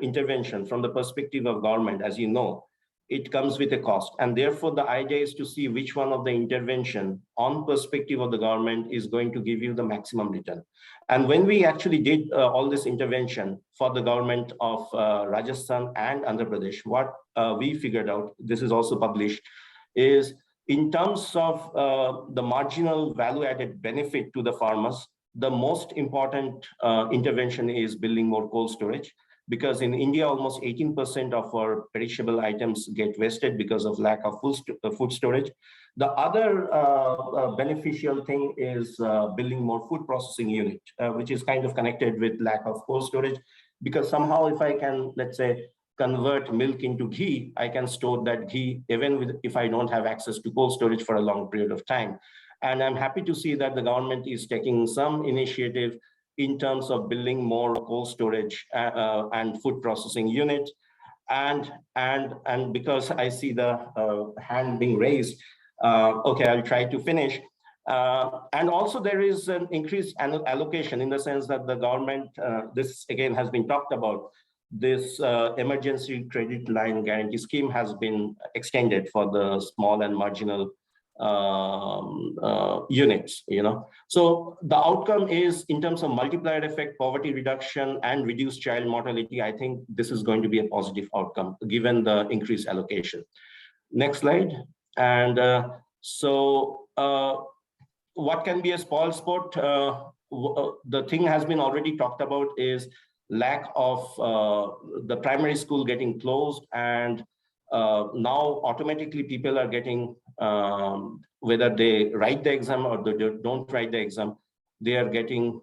intervention from the perspective of government, as you know, it comes with a cost. And therefore, the idea is to see which one of the intervention on perspective of the government is going to give you the maximum return. And when we actually did all this intervention for the government of Rajasthan and Andhra Pradesh, what we figured out, this is also published, is in terms of the marginal value added benefit to the farmers, the most important intervention is building more cold storage, because in India, almost 18% of our perishable items get wasted because of lack of food storage. The other beneficial thing is building more food processing unit, which is kind of connected with lack of cold storage, because somehow if I can, let's say, convert milk into ghee, I can store that ghee even if I don't have access to cold storage for a long period of time. And I'm happy to see that the government is taking some initiative in terms of building more cold storage and food processing units. And because I see the hand being raised, okay, I'll try to finish. And also there is an increased allocation in the sense that the government, this again has been talked about, this emergency credit line guarantee scheme has been extended for the small and marginal units, So the outcome is in terms of multiplier effect, poverty reduction, and reduced child mortality. I think this is going to be a positive outcome given the increased allocation. Next slide. And what can be a spoil sport? The thing has been already talked about is lack of the primary school getting closed, and now automatically people are getting, whether they write the exam or they don't write the exam, they are getting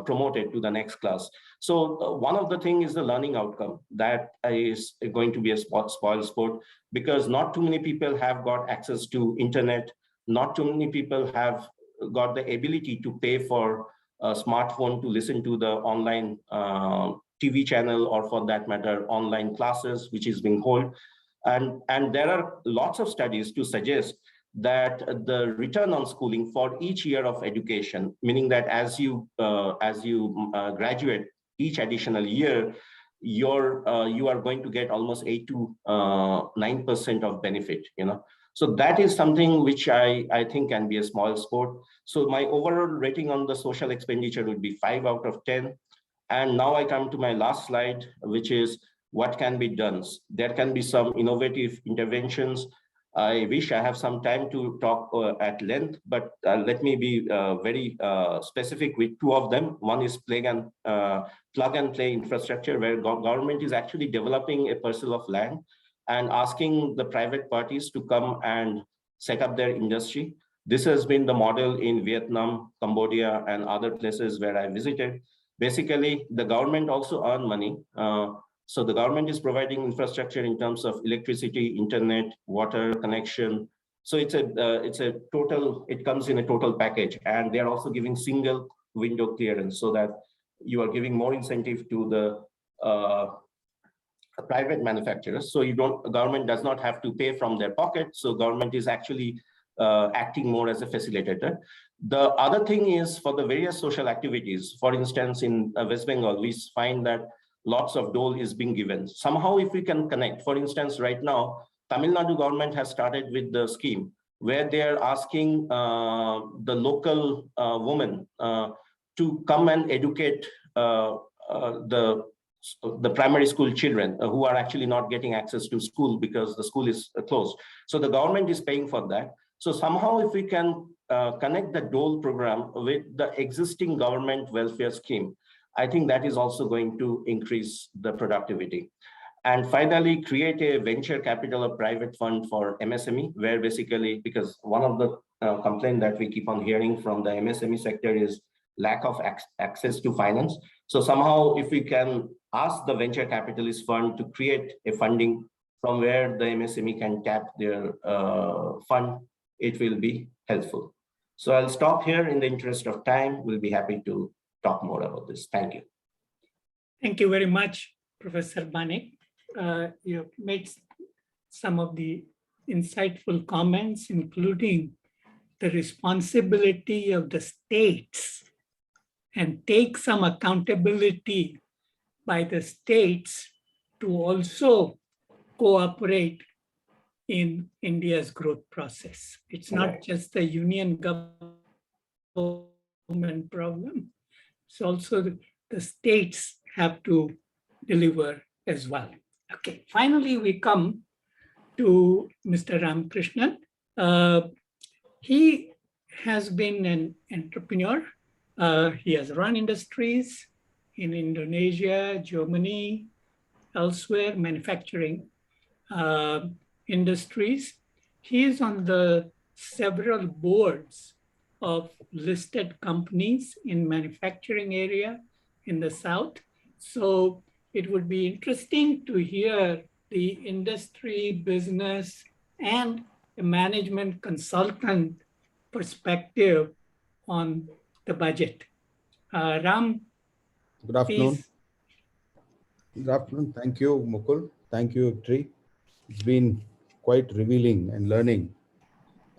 promoted to the next class. So one of the things is the learning outcome that is going to be a spoil sport, because not too many people have got access to internet. Not too many people have got the ability to pay for a smartphone to listen to the online TV channel, or for that matter, online classes, which is being held. And there are lots of studies to suggest that the return on schooling for each year of education, meaning that as you graduate each additional year, you are going to get almost 8 to 9% of benefit. So that is something which I think can be a small sport. So my overall rating on the social expenditure would be 5 out of 10. And now I come to my last slide, which is what can be done. There can be some innovative interventions. I wish I have some time to talk at length, but let me be very specific with two of them. One is plug and play infrastructure, where government is actually developing a parcel of land and asking the private parties to come and set up their industry. This has been the model in Vietnam, Cambodia, and other places where I visited. Basically, the government also earn money. So the government is providing infrastructure in terms of electricity, internet, water connection. So it's a total, it comes in a total package, and they're also giving single window clearance so that you are giving more incentive to the private manufacturers. So government does not have to pay from their pocket. So government is actually acting more as a facilitator. The other thing is for the various social activities. For instance, in West Bengal, we find that lots of dole is being given. Somehow, if we can connect, for instance, right now, Tamil Nadu government has started with the scheme where they are asking the local women to come and educate the primary school children who are actually not getting access to school because the school is closed. So the government is paying for that. So somehow, if we can connect the dole program with the existing government welfare scheme, I think that is also going to increase the productivity. And finally, create a venture capital or private fund for MSME, where basically, because one of the complaints that we keep on hearing from the MSME sector is lack of access to finance. So somehow, if we can ask the venture capitalist fund to create a funding from where the MSME can tap their fund, it will be helpful. So I'll stop here in the interest of time. We'll be happy to talk more about this. Thank you. Thank you very much, Professor Banik. You have made some of the insightful comments, including the responsibility of the states, and take some accountability by the states to also cooperate in India's growth process. It's not just the union government problem. It's also the states have to deliver as well. Okay, finally, we come to Mr. Ramakrishnan. He has been an entrepreneur. He has run industries in Indonesia, Germany, elsewhere, manufacturing industries. He is on the several boards of listed companies in manufacturing area in the South. So it would be interesting to hear the industry, business, and a management consultant perspective on the budget. Ram, good afternoon. Please. Good afternoon. Thank you, Mukul. Thank you, IMPRI. It's been quite revealing and learning.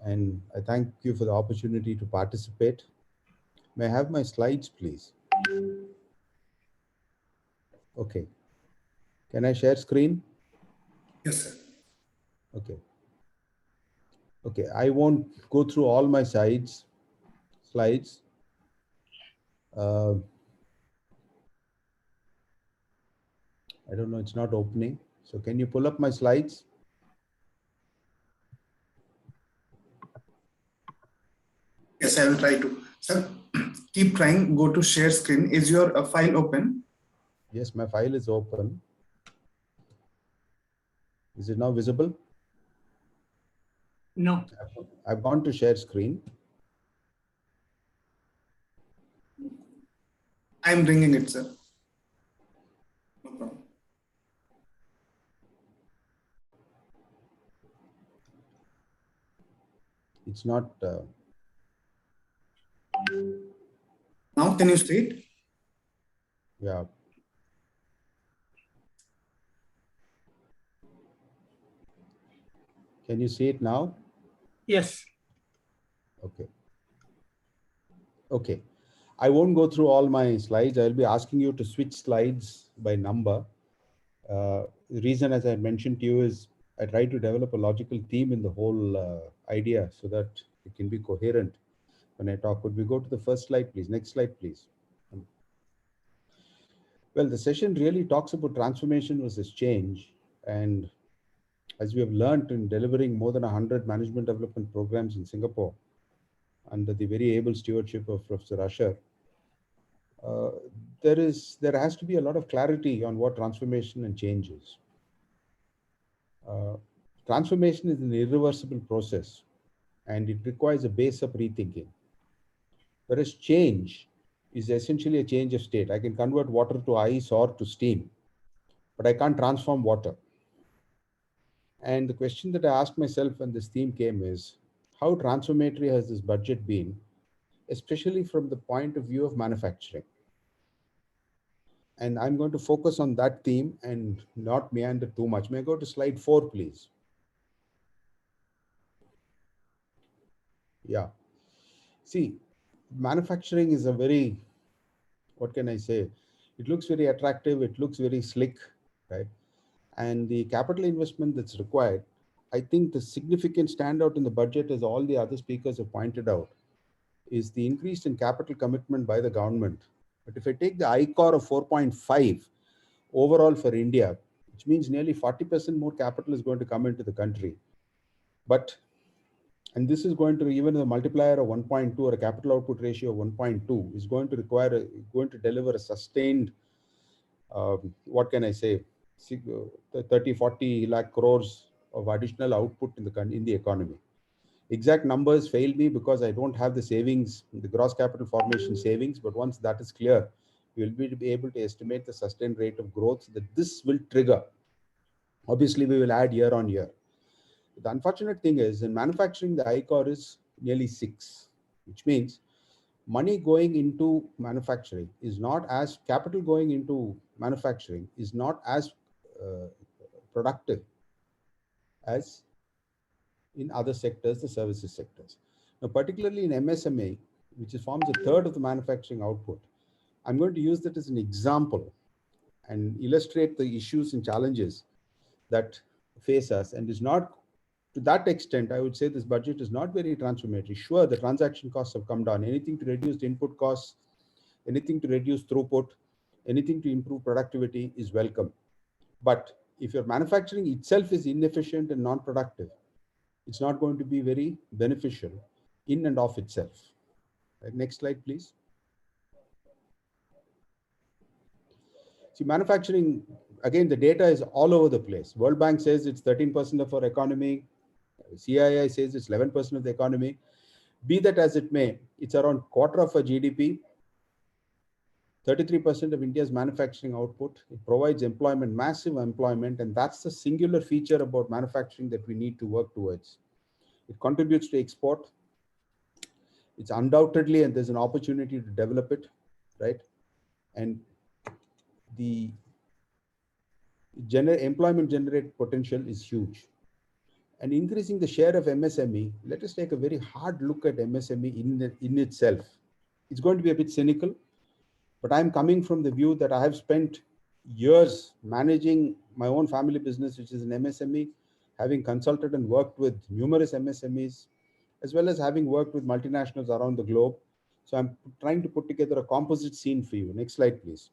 And I thank you for the opportunity to participate. May I have my slides, please? Okay. Can I share screen? Yes, sir. Okay. Okay. I won't go through all my slides. I don't know, it's not opening. So can you pull up my slides? Yes, I will try to. Sir, keep trying. Go to share screen. Is your file open? Yes, my file is open. Is it now visible? No. I've gone to share screen. I'm bringing it, sir. No problem. It's not. Now, can you see it? Yeah. Can you see it now? Yes. Okay. Okay. I won't go through all my slides. I'll be asking you to switch slides by number. The reason, as I mentioned to you, is I try to develop a logical theme in the whole idea so that it can be coherent when I talk. Could we go to the first slide, please? Next slide, please. Well, the session really talks about transformation versus change. And as we have learned in delivering more than 100 management development programs in Singapore under the very able stewardship of Professor Usher, there has to be a lot of clarity on what transformation and change is. Transformation is an irreversible process and it requires a base of rethinking. Whereas change is essentially a change of state. I can convert water to ice or to steam, but I can't transform water. And the question that I asked myself when this theme came is, how transformatory has this budget been, especially from the point of view of manufacturing? And I'm going to focus on that theme and not meander too much. May I go to slide 4, please? Yeah. See, manufacturing is a very, what can I say? It looks very attractive. It looks very slick, right? And the capital investment that's required, I think the significant standout in the budget, as all the other speakers have pointed out, is the increase in capital commitment by the government. But if I take the ICAR of 4.5 overall for India, which means nearly 40% more capital is going to come into the country. And this is going to, even a multiplier of 1.2 or a capital output ratio of 1.2 is going to deliver a sustained, what can I say, 30, 40 lakh crores of additional output in the economy. Exact numbers fail me because I don't have the savings, the gross capital formation savings, but once that is clear, we will be able to estimate the sustained rate of growth that this will trigger. Obviously, we will add year on year. The unfortunate thing is, in manufacturing, the ICAR is nearly 6, which means money going into manufacturing is not as, capital going into manufacturing is not as productive as in other sectors, the services sectors. Now, particularly in MSME, which forms a third of the manufacturing output, I'm going to use that as an example and illustrate the issues and challenges that face us, and is not, to that extent, I would say this budget is not very transformative. Sure, the transaction costs have come down. Anything to reduce the input costs, anything to reduce throughput, anything to improve productivity is welcome. But if your manufacturing itself is inefficient and non-productive, it's not going to be very beneficial in and of itself. Right, next slide, please. See, manufacturing, again, the data is all over the place. World Bank says it's 13% of our economy. CII says it's 11% of the economy. Be that as it may, it's around quarter of our GDP, 33% of India's manufacturing output. It provides employment, massive employment, and that's the singular feature about manufacturing that we need to work towards. It contributes to export. It's undoubtedly, and there's an opportunity to develop it, right? And the employment generate potential is huge. And increasing the share of MSME, let us take a very hard look at MSME in itself. It's going to be a bit cynical, but I'm coming from the view that I have spent years managing my own family business, which is an MSME, having consulted and worked with numerous MSMEs, as well as having worked with multinationals around the globe. So I'm trying to put together a composite scene for you. Next slide, please.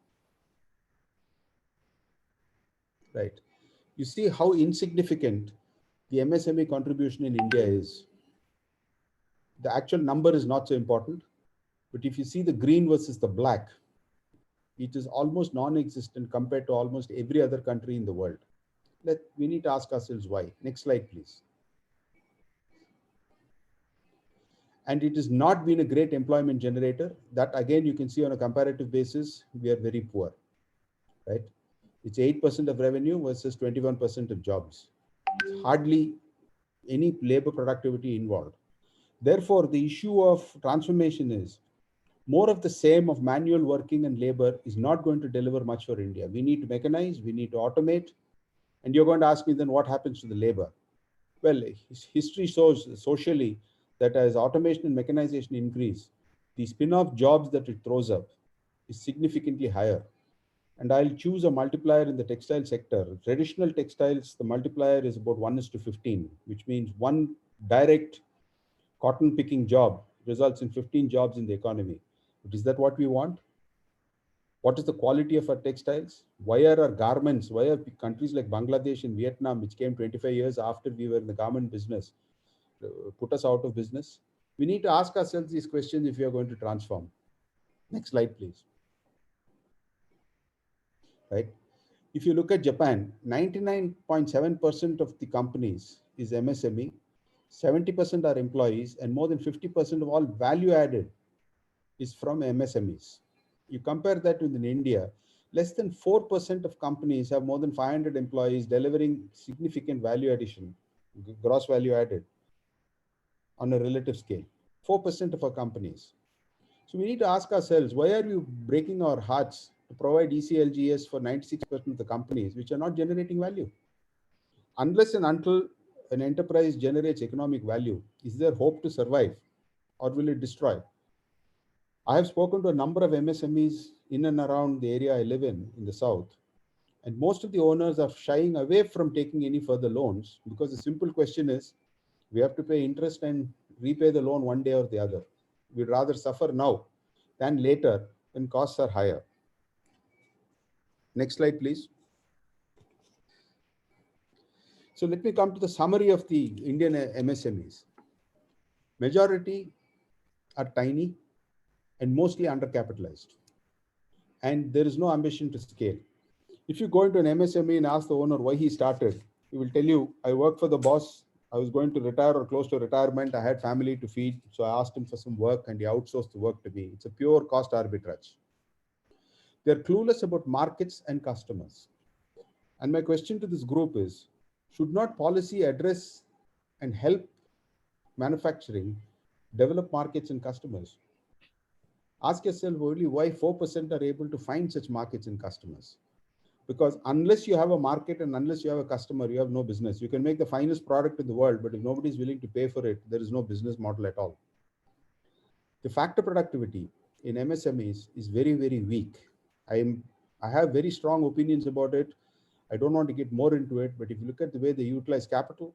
Right. You see how insignificant the MSME contribution in India is. The actual number is not so important, but if you see the green versus the black, it is almost non-existent compared to almost every other country in the world. We need to ask ourselves why. Next slide, please. And it has not been a great employment generator. That again, you can see on a comparative basis, we are very poor, right? It's 8% of revenue versus 21% of jobs. It's hardly any labor productivity involved. Therefore, the issue of transformation is more of the same of manual working and labor is not going to deliver much for India. We need to mechanize, we need to automate. And you're going to ask me then what happens to the labor? Well, history shows socially that as automation and mechanization increase, the spin-off jobs that it throws up is significantly higher. and I'll choose a multiplier in the textile sector. Traditional textiles, the multiplier is about 1:15, which means one direct cotton picking job results in 15 jobs in the economy. But is that what we want? What is the quality of our textiles? Why are our garments, why are countries like Bangladesh and Vietnam, which came 25 years after we were in the garment business, put us out of business? We need to ask ourselves these questions if we are going to transform. Next slide, please. Right? If you look at Japan, 99.7% of the companies is MSME, 70% are employees, and more than 50% of all value added is from MSMEs. You compare that with in India, less than 4% of companies have more than 500 employees delivering significant value addition, gross value added on a relative scale. 4% of our companies. So we need to ask ourselves, why are we breaking our hearts to provide ECLGS for 96% of the companies which are not generating value? Unless and until an enterprise generates economic value, is there hope to survive or will it destroy? I have spoken to a number of MSMEs in and around the area I live in the south, and most of the owners are shying away from taking any further loans because the simple question is, we have to pay interest and repay the loan one day or the other. We'd rather suffer now than later when costs are higher. Next slide, please. So let me come to the summary of the Indian MSMEs. Majority are tiny and mostly undercapitalized. And there is no ambition to scale. If you go into an MSME and ask the owner why he started, he will tell you, I work for the boss. I was going to retire or close to retirement. I had family to feed. So I asked him for some work and he outsourced the work to me. It's a pure cost arbitrage. They're clueless about markets and customers. And my question to this group is, should not policy address and help manufacturing develop markets and customers? Ask yourself only why 4% are able to find such markets and customers. Because unless you have a market and unless you have a customer, you have no business. You can make the finest product in the world, but if nobody is willing to pay for it, there is no business model at all. The factor productivity in MSMEs is very, very weak. I have very strong opinions about it. I don't want to get more into it, but if you look at the way they utilize capital,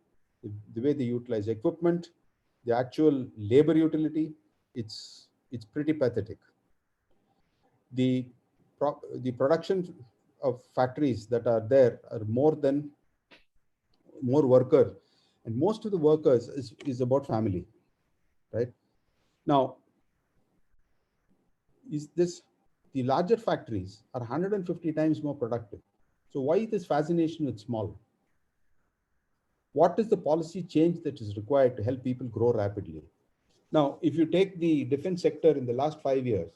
the way they utilize equipment, the actual labor utility, it's pretty pathetic. The production of factories that are there are more workers, and most of the workers is about family, right? Now, the larger factories are 150 times more productive. So why this fascination with small? What is the policy change that is required to help people grow rapidly? Now, if you take the defense sector in the last 5 years,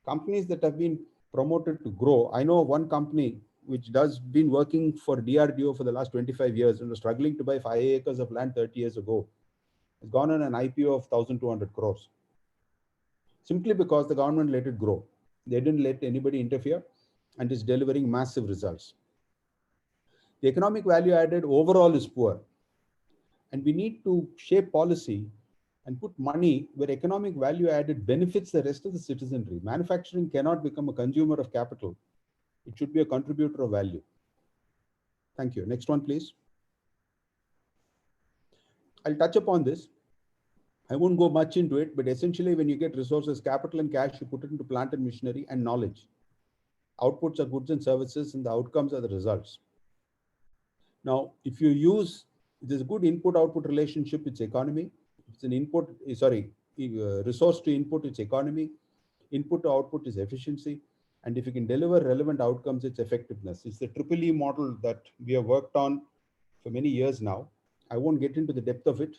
companies that have been promoted to grow, I know one company which has been working for DRDO for the last 25 years and was struggling to buy 5 acres of land 30 years ago, has gone on an IPO of 1,200 crores. Simply because the government let it grow. They didn't let anybody interfere and is delivering massive results. The economic value added overall is poor. And we need to shape policy and put money where economic value added benefits the rest of the citizenry. Manufacturing cannot become a consumer of capital. It should be a contributor of value. Thank you. Next one, please. I'll touch upon this. I won't go much into it, but essentially when you get resources, capital and cash, you put it into plant and machinery and knowledge. Outputs are goods and services and the outcomes are the results. Now, if you use this good input-output relationship, it's economy. It's an resource to input, it's economy. Input to output is efficiency. And if you can deliver relevant outcomes, it's effectiveness. It's the EEE model that we have worked on for many years now. I won't get into the depth of it.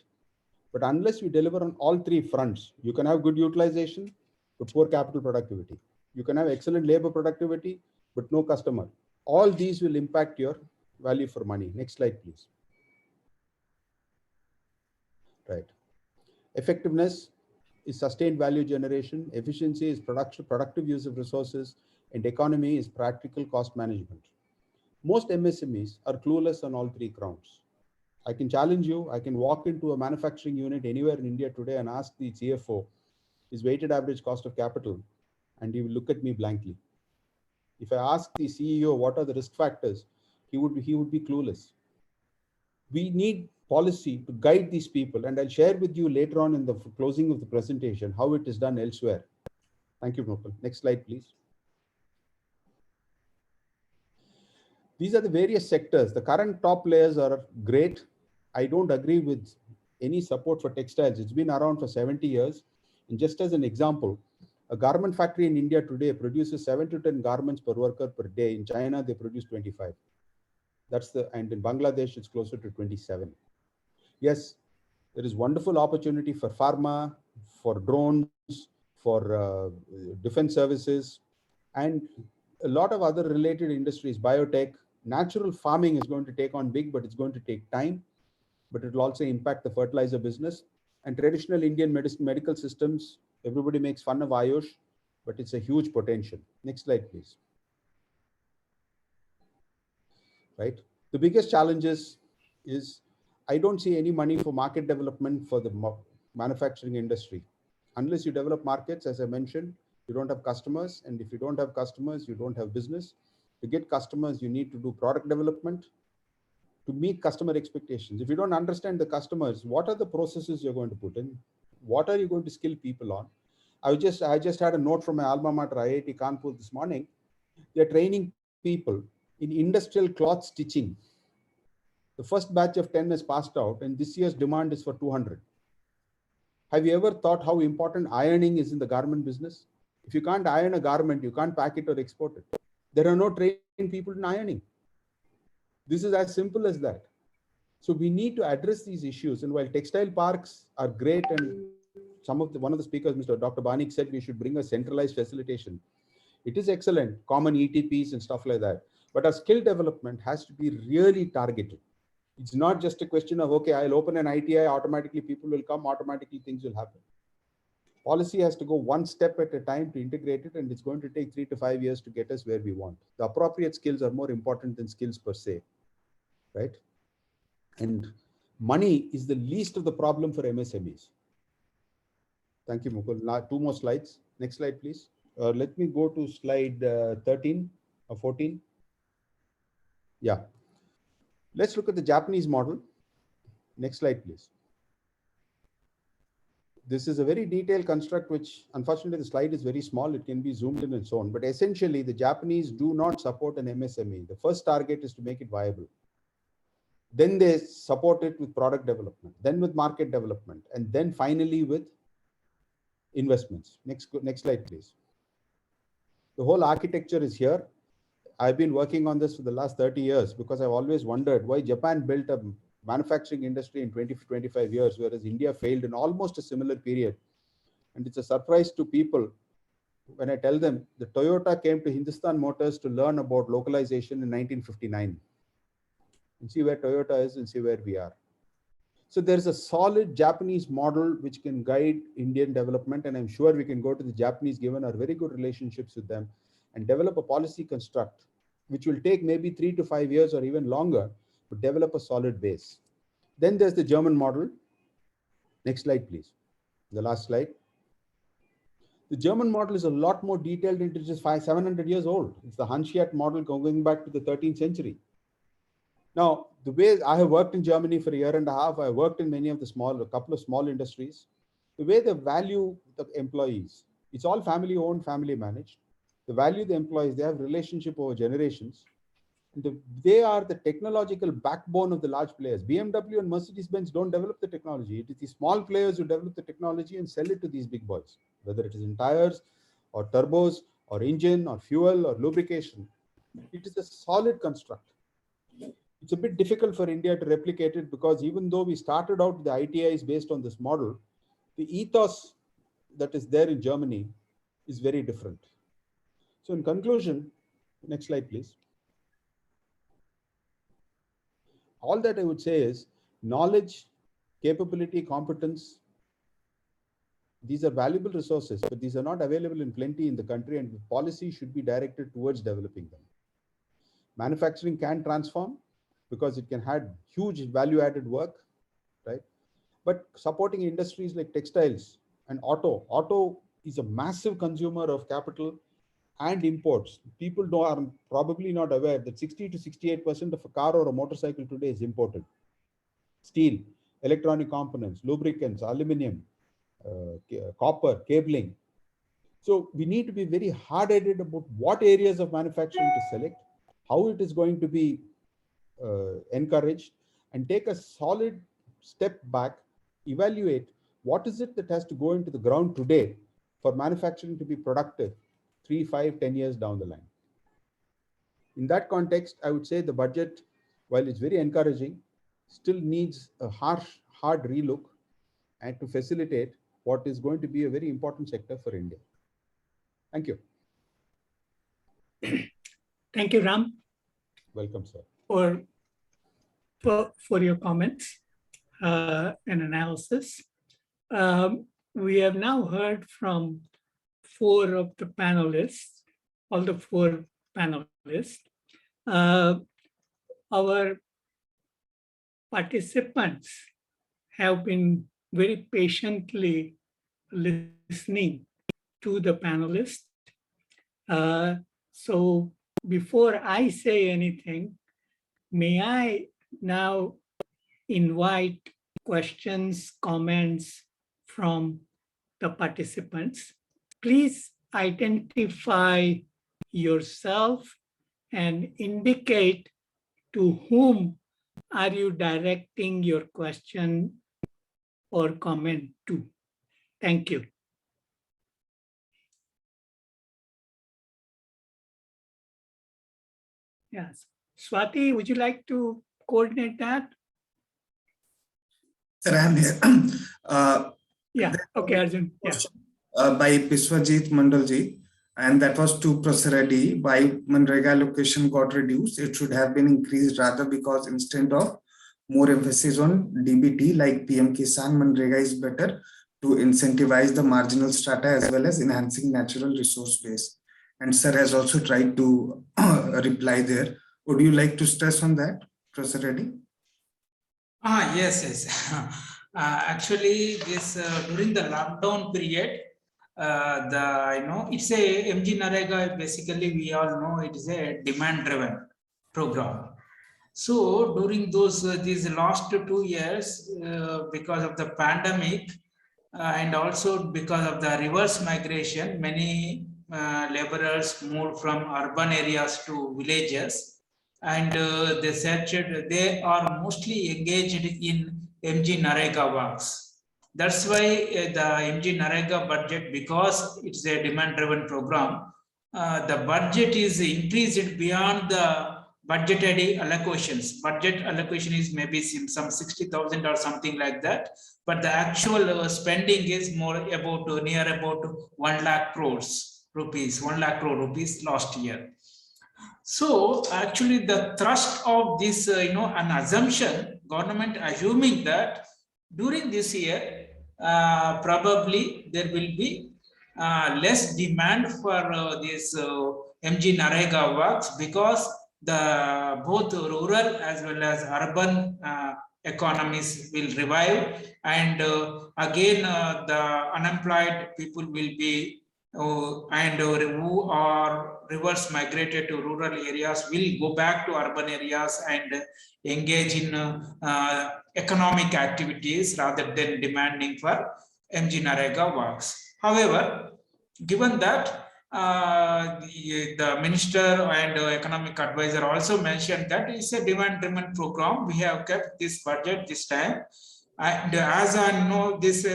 But unless we deliver on all three fronts, you can have good utilization, but poor capital productivity. You can have excellent labor productivity, but no customer. All these will impact your value for money. Next slide, please. Right. Effectiveness is sustained value generation. Efficiency is productive use of resources, and economy is practical cost management. Most MSMEs are clueless on all three counts. I can challenge you. I can walk into a manufacturing unit anywhere in India today and ask the CFO his weighted average cost of capital, and he will look at me blankly. If I ask the CEO what are the risk factors, he would be clueless. We need policy to guide these people, and I'll share with you later on in the closing of the presentation how it is done elsewhere. Thank you, Mukul. Next slide, please. These are the various sectors. The current top players are great. I don't agree with any support for textiles. It's been around for 70 years. And just as an example, a garment factory in India today produces 7 to 10 garments per worker per day. In China, they produce 25. And in Bangladesh, it's closer to 27. Yes, there is wonderful opportunity for pharma, for drones, for defense services, and a lot of other related industries, biotech. Natural farming is going to take on big, but it's going to take time. But it will also impact the fertilizer business. And traditional Indian medical systems, everybody makes fun of Ayush, but it's a huge potential. Next slide, please. Right. The biggest challenges is I don't see any money for market development for the manufacturing industry. Unless you develop markets, as I mentioned, you don't have customers. And if you don't have customers, you don't have business. To get customers, you need to do product development to meet customer expectations. If you don't understand the customers, what are the processes you're going to put in? What are you going to skill people on? I just had a note from my alma mater, IIT Kanpur, this morning. They're training people in industrial cloth stitching. The first batch of 10 has passed out, and this year's demand is for 200. Have you ever thought how important ironing is in the garment business? If you can't iron a garment, you can't pack it or export it. There are no trained people in ironing. This is as simple as that. So we need to address these issues. And while textile parks are great, and one of the speakers, Mr. Dr. Banik, said we should bring a centralized facilitation. It is excellent, common ETPs and stuff like that. But our skill development has to be really targeted. It's not just a question of, okay, I'll open an ITI, automatically people will come, automatically things will happen. Policy has to go one step at a time to integrate it, and it's going to take 3 to 5 years to get us where we want. The appropriate skills are more important than skills per se, right? And money is the least of the problem for MSMEs. Thank you, Mukul. Now, 2 more slides. Next slide, please. Let me go to slide 13 or 14. Yeah. Let's look at the Japanese model. Next slide, please. This is a very detailed construct, which unfortunately the slide is very small. It can be zoomed in and so on. But essentially, the Japanese do not support an MSME. The first target is to make it viable. Then they support it with product development, then with market development, and then finally with investments. Next slide, please. The whole architecture is here. I've been working on this for the last 30 years because I've always wondered why Japan built a manufacturing industry in 20 to 25 years, whereas India failed in almost a similar period. And it's a surprise to people when I tell them that Toyota came to Hindustan Motors to learn about localization in 1959. And see where Toyota is and see where we are. So there's a solid Japanese model which can guide Indian development. And I'm sure we can go to the Japanese, given our very good relationships with them, and develop a policy construct, which will take maybe 3 to 5 years or even longer to develop a solid base. Then there's the German model. Next slide, please. The last slide. The German model is a lot more detailed, and it is 700 years old. It's the Hanseatic model going back to the 13th century. Now, the way I have worked in Germany for a year and a half, I worked in a couple of small industries. The way they value the employees, it's all family owned, family managed. They value the employees, they have relationship over generations. They are the technological backbone of the large players. BMW and Mercedes-Benz don't develop the technology. It is the small players who develop the technology and sell it to these big boys, whether it is in tires or turbos or engine or fuel or lubrication. It is a solid construct. It's a bit difficult for India to replicate it because even though we started out the ITIs based on this model, the ethos that is there in Germany is very different. So in conclusion, next slide, please. All that I would say is knowledge, capability, competence. These are valuable resources, but these are not available in plenty in the country, and policy should be directed towards developing them. Manufacturing can transform because it can have huge value-added work, right? But supporting industries like textiles and auto is a massive consumer of capital, and imports. People are probably not aware that 60 to 68% of a car or a motorcycle today is imported. Steel, electronic components, lubricants, aluminum, copper, cabling. So we need to be very hard-headed about what areas of manufacturing to select, how it is going to be encouraged, and take a solid step back, evaluate what is it that has to go into the ground today for manufacturing to be productive 3, 5, 10 years down the line. In that context, I would say the budget, while it's very encouraging, still needs a hard relook and to facilitate what is going to be a very important sector for India. Thank you. Thank you, Ram, Welcome, sir. for your comments and analysis. We have now heard from 4 of the panelists, all the 4 panelists. Our participants have been very patiently listening to the panelists. So before I say anything, may I now invite questions, comments from the participants. Please identify yourself and indicate to whom are you directing your question or comment to. Thank you. Yes. Swati, would you like to coordinate that? Sir, I'm here. Yeah, okay, Arjun. Yeah. By Biswajit Mandalji, and that was to Prof. Reddy. Why Manrega allocation got reduced? It should have been increased rather, because instead of more emphasis on DBT like PM Kisan, Manrega is better to incentivize the marginal strata as well as enhancing natural resource base. And sir has also tried to reply there. Would you like to stress on that, Prof. Reddy? Yes. Actually, this during the lockdown period, it's a MG Narega. Basically, we all know it is a demand-driven program. So during these last 2 years, because of the pandemic and also because of the reverse migration, many laborers moved from urban areas to villages, and they are mostly engaged in MG Narega works. That's why the MG Narega budget, because it's a demand-driven program, the budget is increased beyond the budgeted allocations. Budget allocation is maybe some 60,000 or something like that, but the actual spending is more about near about 1 lakh crore rupees last year. So actually the thrust of this, an assumption, government assuming that during this year, probably there will be less demand for this MG Narega works, because both rural as well as urban economies will revive, and again the unemployed people will be and who are reverse migrated to rural areas will go back to urban areas and engage in economic activities rather than demanding for MG Narega works. However, given that the minister and economic advisor also mentioned that it's a demand-driven program, we have kept this budget this time. And as I know this,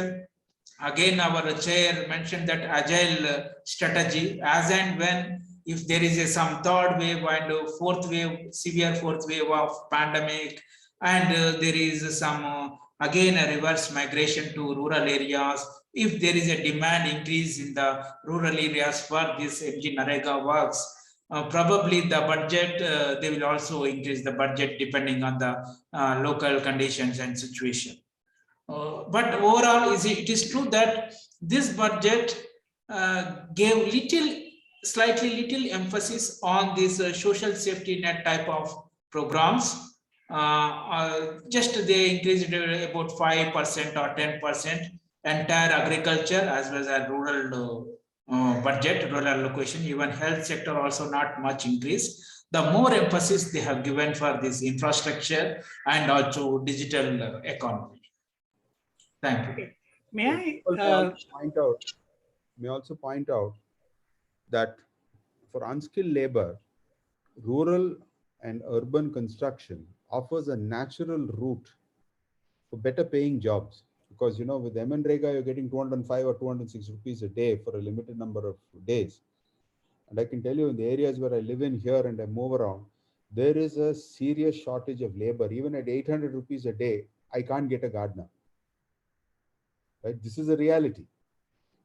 again our chair mentioned that agile strategy, as and when if there is some third wave and fourth wave, severe fourth wave of pandemic, and there is some again a reverse migration to rural areas, if there is a demand increase in the rural areas for this MG Narega works, probably the budget, they will also increase the budget depending on the local conditions and situation. But overall, it is true that this budget gave slightly little emphasis on this social safety net type of programs. Just they increased about 5% or 10%, entire agriculture as well as rural budget, rural allocation, even health sector also not much increase. The more emphasis they have given for this infrastructure and also digital economy. Thank you. May May also point out that for unskilled labor, rural and urban construction offers a natural route for better paying jobs. Because, with Amarender, you're getting 205 or 206 rupees a day for a limited number of days. And I can tell you in the areas where I live in here and I move around, there is a serious shortage of labor. Even at 800 rupees a day, I can't get a gardener. Right? This is a reality.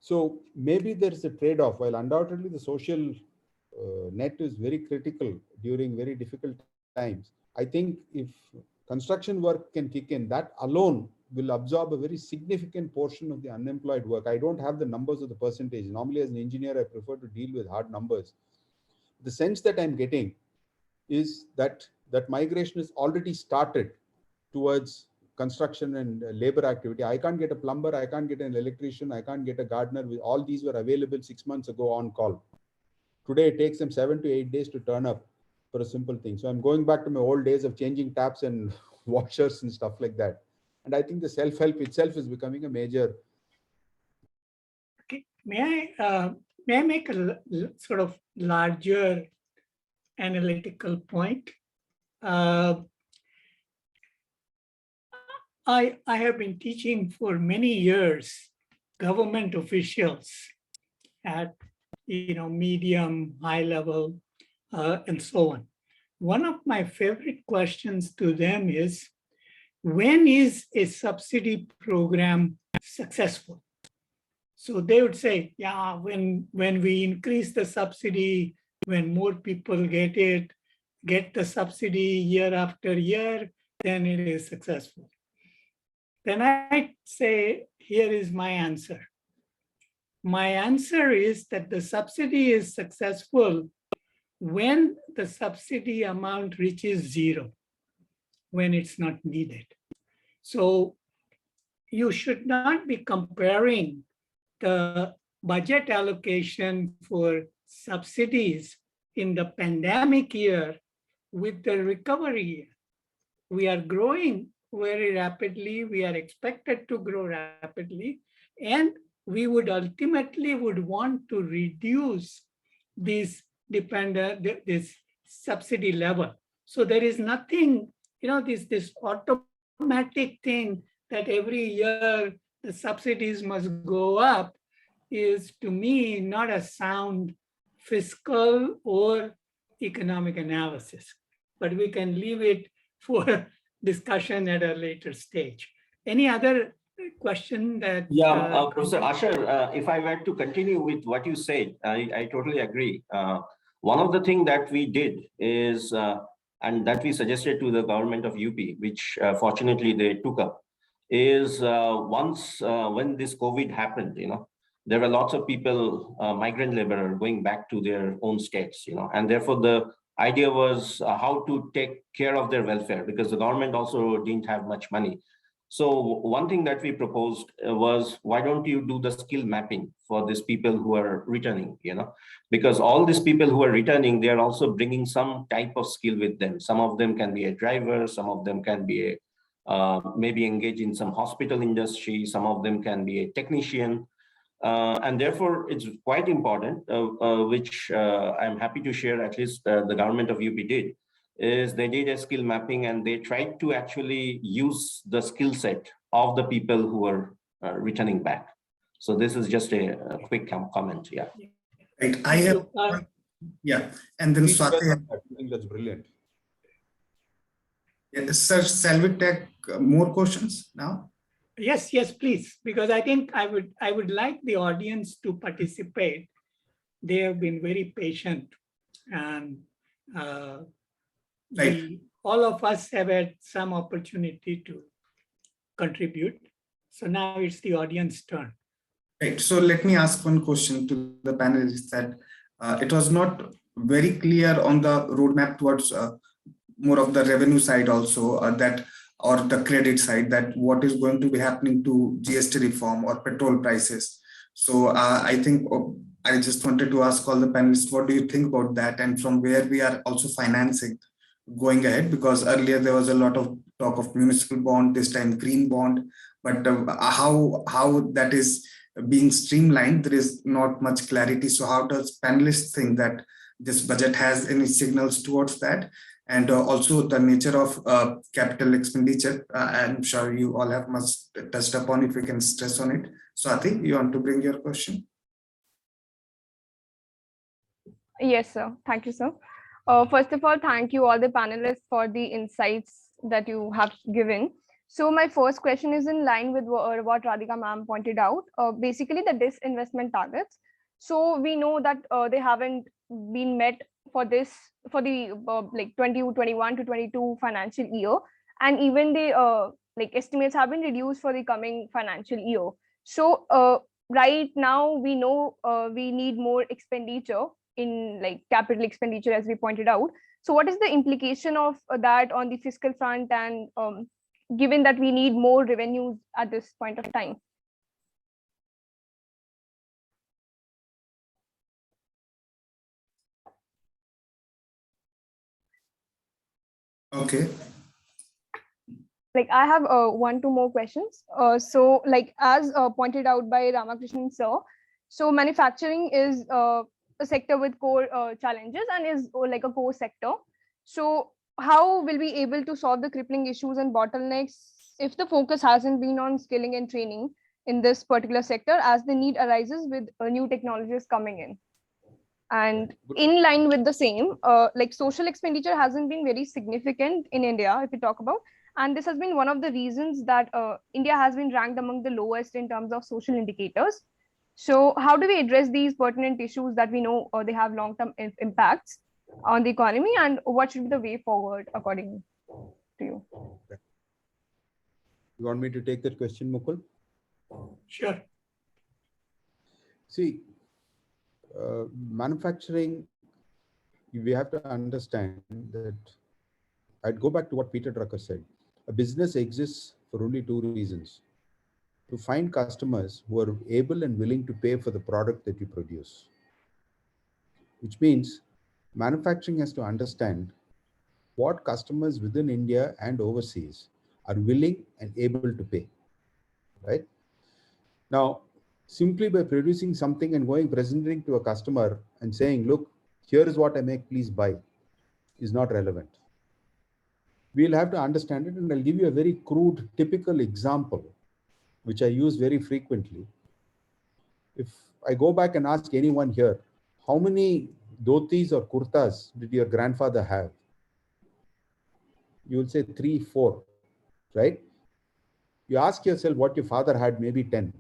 So maybe there is a trade-off. While undoubtedly the social net is very critical during very difficult times, I think if construction work can kick in, that alone will absorb a very significant portion of the unemployed work. I don't have the numbers of the percentage. Normally as an engineer, I prefer to deal with hard numbers. The sense that I'm getting is that migration has already started towards construction and labor activity. I can't get a plumber, I can't get an electrician, I can't get a gardener. All these were available 6 months ago on call. Today, it takes them 7 to 8 days to turn up for a simple thing. So I'm going back to my old days of changing taps and washers and stuff like that. And I think the self-help itself is becoming a major. Okay. May I make a sort of larger analytical point? I have been teaching for many years government officials at medium, high level, and so on. One of my favorite questions to them is, when is a subsidy program successful? So they would say, yeah, when we increase the subsidy, when more people get the subsidy year after year, then it is successful. Then I say, here is my answer. My answer is that the subsidy is successful when the subsidy amount reaches zero, when it's not needed. So you should not be comparing the budget allocation for subsidies in the pandemic year with the recovery year. We are growing very rapidly. We are expected to grow rapidly. And we would ultimately want to reduce this subsidy level. So there is nothing, this automatic thing that every year the subsidies must go up is, to me, not a sound fiscal or economic analysis. But we can leave it for discussion at a later stage. Any other question that? Yeah, Professor Asher, if I were to continue with what you said, I totally agree. One of the things that we did is, and that we suggested to the government of UP, which fortunately they took up, is once when this COVID happened, there were lots of people, migrant laborer, going back to their own states, and therefore the idea was how to take care of their welfare, because the government also didn't have much money. So one thing that we proposed was, why don't you do the skill mapping for these people who are returning, because all these people who are returning, they are also bringing some type of skill with them. Some of them can be a driver, some of them can be maybe engage in some hospital industry, some of them can be a technician. And therefore, it's quite important, which I'm happy to share, at least the government of UP did, is they did a skill mapping and they tried to actually use the skill set of the people who are returning back. So this is just a quick comment. Yeah. Right. I have, yeah. And then Swati. I think that's brilliant. Yeah, sir, shall we take more questions now? Yes, please, because I think I would like the audience to participate. They have been very patient, and all of us have had some opportunity to contribute. So now it's the audience turn. Right. So let me ask one question to the panelists that it was not very clear on the roadmap towards more of the revenue side also, or the credit side, that what is going to be happening to GST reform or petrol prices. So I think I just wanted to ask all the panelists, what do you think about that, and from where we are also financing going ahead? Because earlier there was a lot of talk of municipal bond, this time green bond, but how that is being streamlined, there is not much clarity. So how does panelists think that this budget has any signals towards that? And also the nature of capital expenditure, I'm sure you all have much touched upon, if you can stress on it. Swati, you want to bring your question? Yes, sir. Thank you, sir. First of all, thank you all the panelists for the insights that you have given. So my first question is in line with what Radhika ma'am pointed out, basically the disinvestment targets. So we know that they haven't been met for the like 2021 to 22 financial year, and even the like estimates have been reduced for the coming financial year. So right now we know we need more expenditure in like capital expenditure, as we pointed out. So what is the implication of that on the fiscal front, and given that we need more revenues at this point of time? Okay. Like I have two more questions. So like as pointed out by Ramakrishnan sir, so manufacturing is a sector with core challenges and is like a core sector. So how will we able to solve the crippling issues and bottlenecks if the focus hasn't been on skilling and training in this particular sector, as the need arises with new technologies coming in? And in line with the same, like social expenditure hasn't been very significant in India, if we talk about, and this has been one of the reasons that India has been ranked among the lowest in terms of social indicators. So how do we address these pertinent issues that we know they have long-term impacts on the economy, and what should be the way forward according to you? You want me to take that question, Mukul? Sure. See, manufacturing, we have to understand that, I'd go back to what Peter Drucker said. A business exists for only two reasons: to find customers who are able and willing to pay for the product that you produce. Which means manufacturing has to understand what customers within India and overseas are willing and able to pay, right? Now, simply by producing something and presenting to a customer and saying, look, here is what I make, please buy, is not relevant. We'll have to understand it, and I'll give you a very crude, typical example, which I use very frequently. If I go back and ask anyone here, how many dhotis or kurtas did your grandfather have? You will say 3, 4, right? You ask yourself what your father had, maybe 10.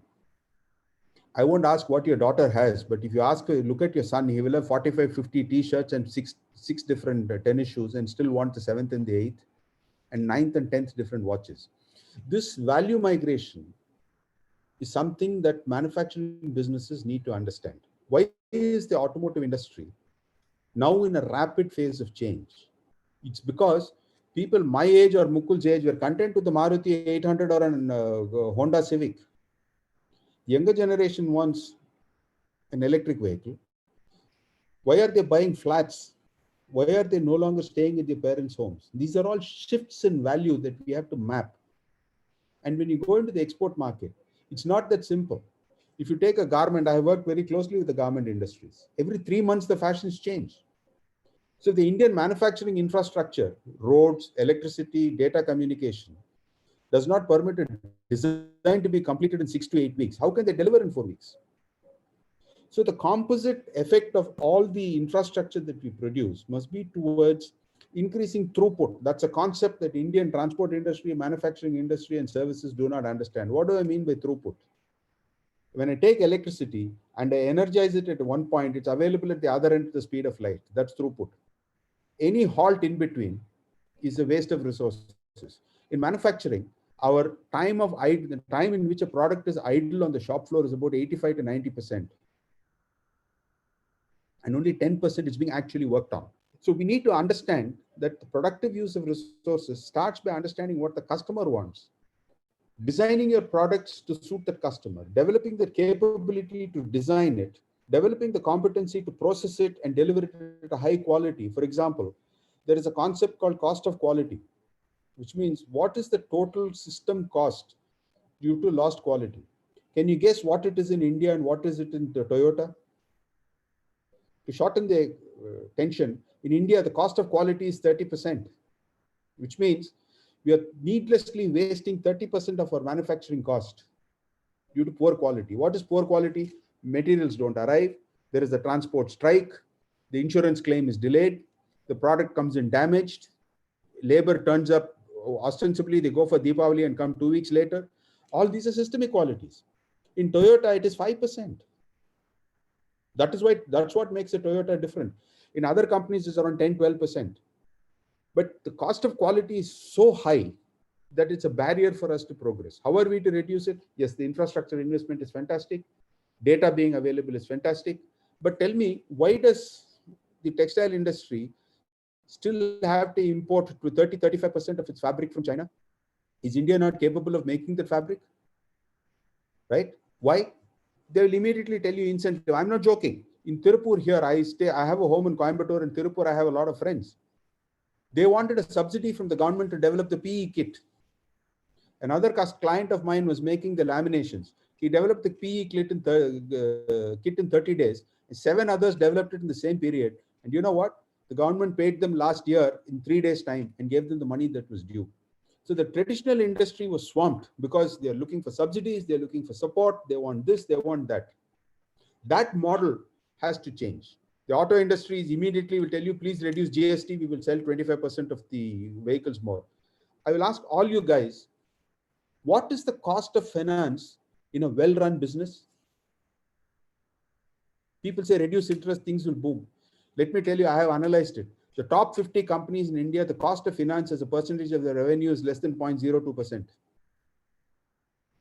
I won't ask what your daughter has, but if you look at your son, he will have 45, 50 t-shirts and six different tennis shoes, and still want the 7th and the 8th and 9th and 10th different watches. This value migration is something that manufacturing businesses need to understand. Why is the automotive industry now in a rapid phase of change? It's because people my age or Mukul's age were content with the Maruti 800 or a Honda Civic. Younger generation wants an electric vehicle. Why are they buying flats? Why are they no longer staying in their parents' homes? These are all shifts in value that we have to map. And when you go into the export market, it's not that simple. If you take a garment, I have worked very closely with the garment industries. Every 3 months, the fashions change. So the Indian manufacturing infrastructure, roads, electricity, data communication, does not permit a design to be completed in 6 to 8 weeks. How can they deliver in 4 weeks? So the composite effect of all the infrastructure that we produce must be towards increasing throughput. That's a concept that Indian transport industry, manufacturing industry, and services do not understand. What do I mean by throughput? When I take electricity and I energize it at one point, it's available at the other end at the speed of light. That's throughput. Any halt in between is a waste of resources. In manufacturing, our time of idle, the time in which a product is idle on the shop floor is about 85 to 90%. And only 10% is being actually worked on. So we need to understand that the productive use of resources starts by understanding what the customer wants, designing your products to suit that customer, developing the capability to design it developing the competency to process it and deliver it at a high quality. For example, there is a concept called cost of quality, which means what is the total system cost due to lost quality? Can you guess what it is in India and what is it in Toyota? To shorten the tension, in India, the cost of quality is 30%, which means we are needlessly wasting 30% of our manufacturing cost due to poor quality. What is poor quality? Materials don't arrive. There is a transport strike. The insurance claim is delayed. The product comes in damaged. Labor turns up. Ostensibly, they go for Deepavali and come 2 weeks later. All these are systemic qualities. In Toyota, it is 5%. That's what makes a Toyota different. In other companies, it's around 10-12%. But the cost of quality is so high that it's a barrier for us to progress. How are we to reduce it? Yes, the infrastructure investment is fantastic. Data being available is fantastic. But tell me, why does the textile industry still have to import to 30-35% of its fabric from China? Is India not capable of making the fabric? Right? Why? They will immediately tell you incentive. I'm not joking. In Tirupur here, I have a home in Coimbatore. In Tirupur, I have a lot of friends. They wanted a subsidy from the government to develop the PE kit. Another client of mine was making the laminations. He developed the PE kit in 30 days. 7 others developed it in the same period. And you know what? The government paid them last year in 3 days' time and gave them the money that was due. So the traditional industry was swamped because they're looking for subsidies, they're looking for support, they want this, they want that. That model has to change. The auto industry immediately will tell you, please reduce GST, we will sell 25% of the vehicles more. I will ask all you guys, what is the cost of finance in a well-run business? People say reduce interest, things will boom. Let me tell you, I have analyzed it. The top 50 companies in India, the cost of finance as a percentage of their revenue is less than 0.02%.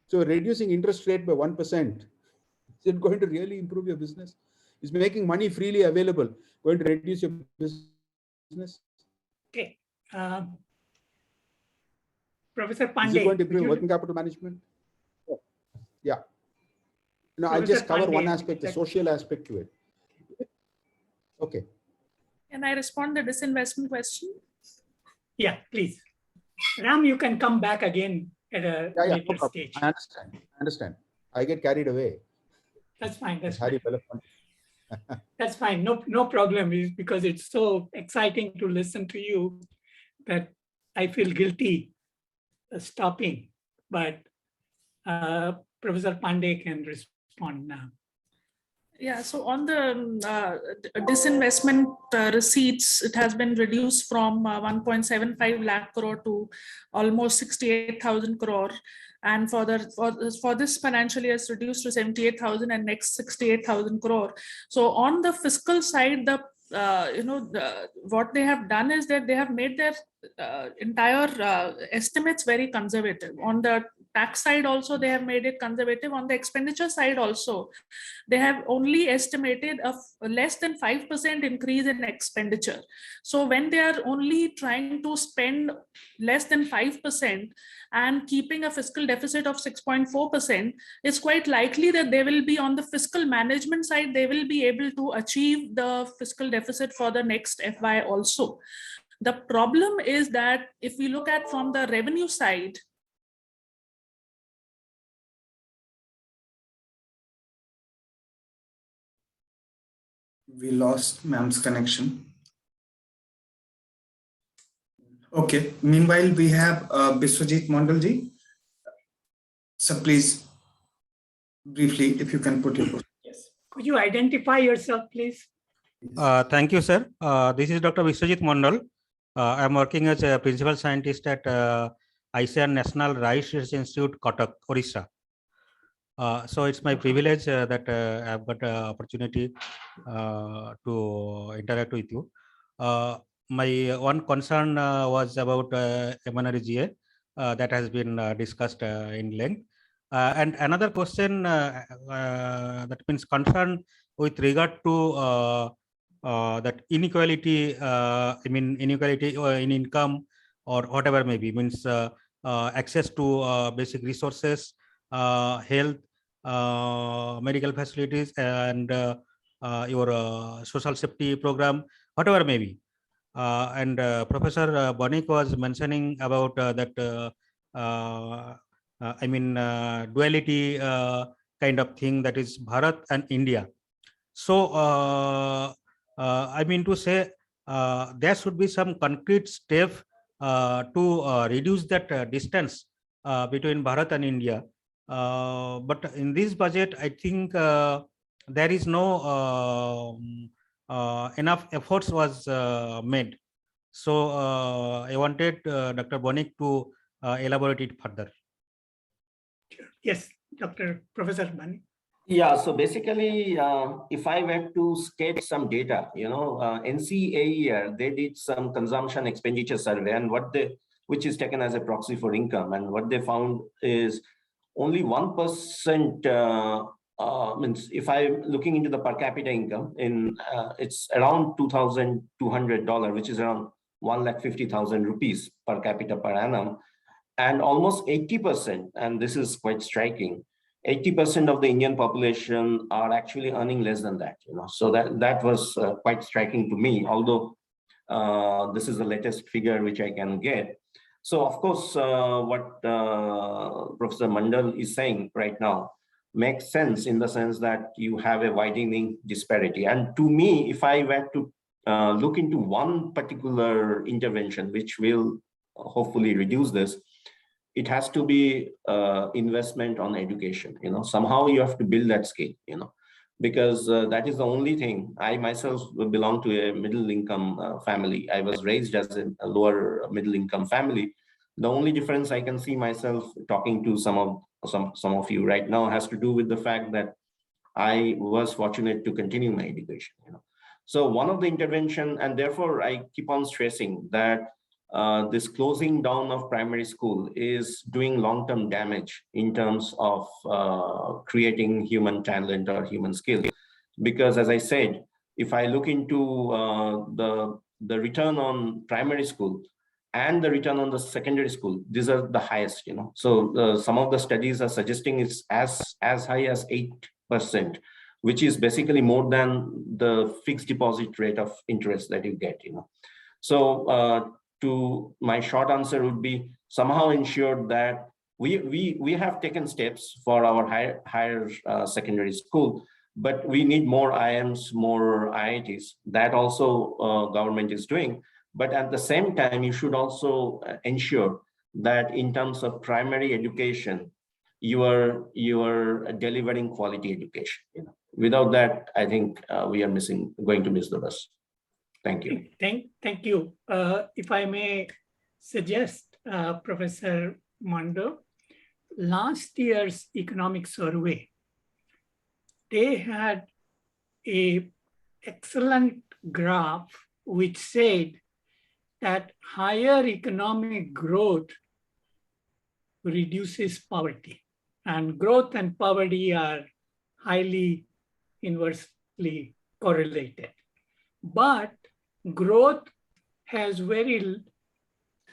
So reducing interest rate by 1%, is it going to really improve your business? Is making money freely available going to reduce your business? Okay. Professor Pandey. Is it going to improve working capital management? Yeah. No, I'll just cover one aspect, the social aspect to it. Okay. Can I respond to the disinvestment question? Yeah, please. Ram, you can come back again at a later stage. I understand. I get carried away. That's fine. That's fine. That's fine. No problem. It's because it's so exciting to listen to you that I feel guilty stopping. But Professor Pandey can respond now. Yeah, so on the disinvestment receipts, it has been reduced from 1.75 lakh crore to almost 68,000 crore. And for this financial year, it's reduced to 78,000 and next 68,000 crore. So on the fiscal side, what they have done is that they have made their entire estimates very conservative. On the tax side also, they have made it conservative. On the expenditure side also, they have only estimated a less than 5% increase in expenditure. So when they are only trying to spend less than 5% and keeping a fiscal deficit of 6.4%, it's quite likely that they will be on the fiscal management side, they will be able to achieve the fiscal deficit for the next FY also. The problem is that if we look at from the revenue side, we lost ma'am's connection. Okay. Meanwhile, we have Biswajit Mandalji. So please, briefly, if you can put your question. Yes. Could you identify yourself, please? Thank you, sir. This is Dr. Biswajit Mandal. I'm working as a principal scientist at ICAR National Rice Research Institute, Cuttack, Orissa. So it's my privilege that I've got an opportunity to interact with you. My one concern was about MNRGA that has been discussed in length. And another question that means concern with regard to that inequality, inequality in income or whatever maybe, means access to basic resources, health, medical facilities, and your social safety program, whatever may be. And Professor Banik was mentioning about that, duality kind of thing, that is Bharat and India. So I mean to say there should be some concrete step to reduce that distance between Bharat and India. But in this budget, I think there is no enough efforts was made. So I wanted Dr. Banik to elaborate it further. Yes, Professor Banik. Yeah, so basically, if I were to state some data, NCAER, they did some consumption expenditure survey, and which is taken as a proxy for income, and what they found is only 1%. Means if I'm looking into the per capita income, it's around $2,200, which is around 1,50,000 rupees per capita per annum, and almost 80%, and this is quite striking, 80% of the Indian population are actually earning less than that. So that was quite striking to me, although this is the latest figure which I can get. So of course, what Professor Mandal is saying right now makes sense, in the sense that you have a widening disparity. And to me, if I were to look into one particular intervention which will hopefully reduce this, it has to be investment on education. Somehow you have to build that scale, because that is the only thing. I myself belong to a middle income family. I was raised as a lower middle income family. The only difference I can see myself talking to some of you right now has to do with the fact that I was fortunate to continue my education. So one of the intervention, and therefore I keep on stressing that this closing down of primary school is doing long-term damage in terms of creating human talent or human skill. Because as I said, if I look into the return on primary school and the return on the secondary school, these are the highest. So some of the studies are suggesting it's as high as 8%, which is basically more than the fixed deposit rate of interest that you get. So to my short answer would be somehow ensure that we have taken steps for our higher secondary school, but we need more IIMs, more IITs. That also government is doing. But at the same time, you should also ensure that in terms of primary education, you are delivering quality education. Without that, I think we are going to miss the bus. Thank you. Thank you. If I may suggest, Professor Mando, last year's economic survey, they had an excellent graph which said that higher economic growth reduces poverty, and growth and poverty are highly inversely correlated. But growth has very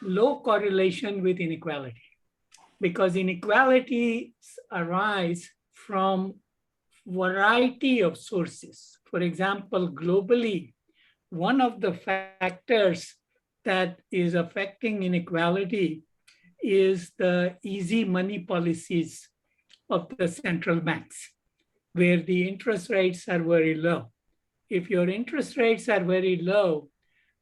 low correlation with inequality, because inequalities arise from variety of sources. For example, globally, one of the factors that is affecting inequality is the easy money policies of the central banks, where the interest rates are very low. If your interest rates are very low,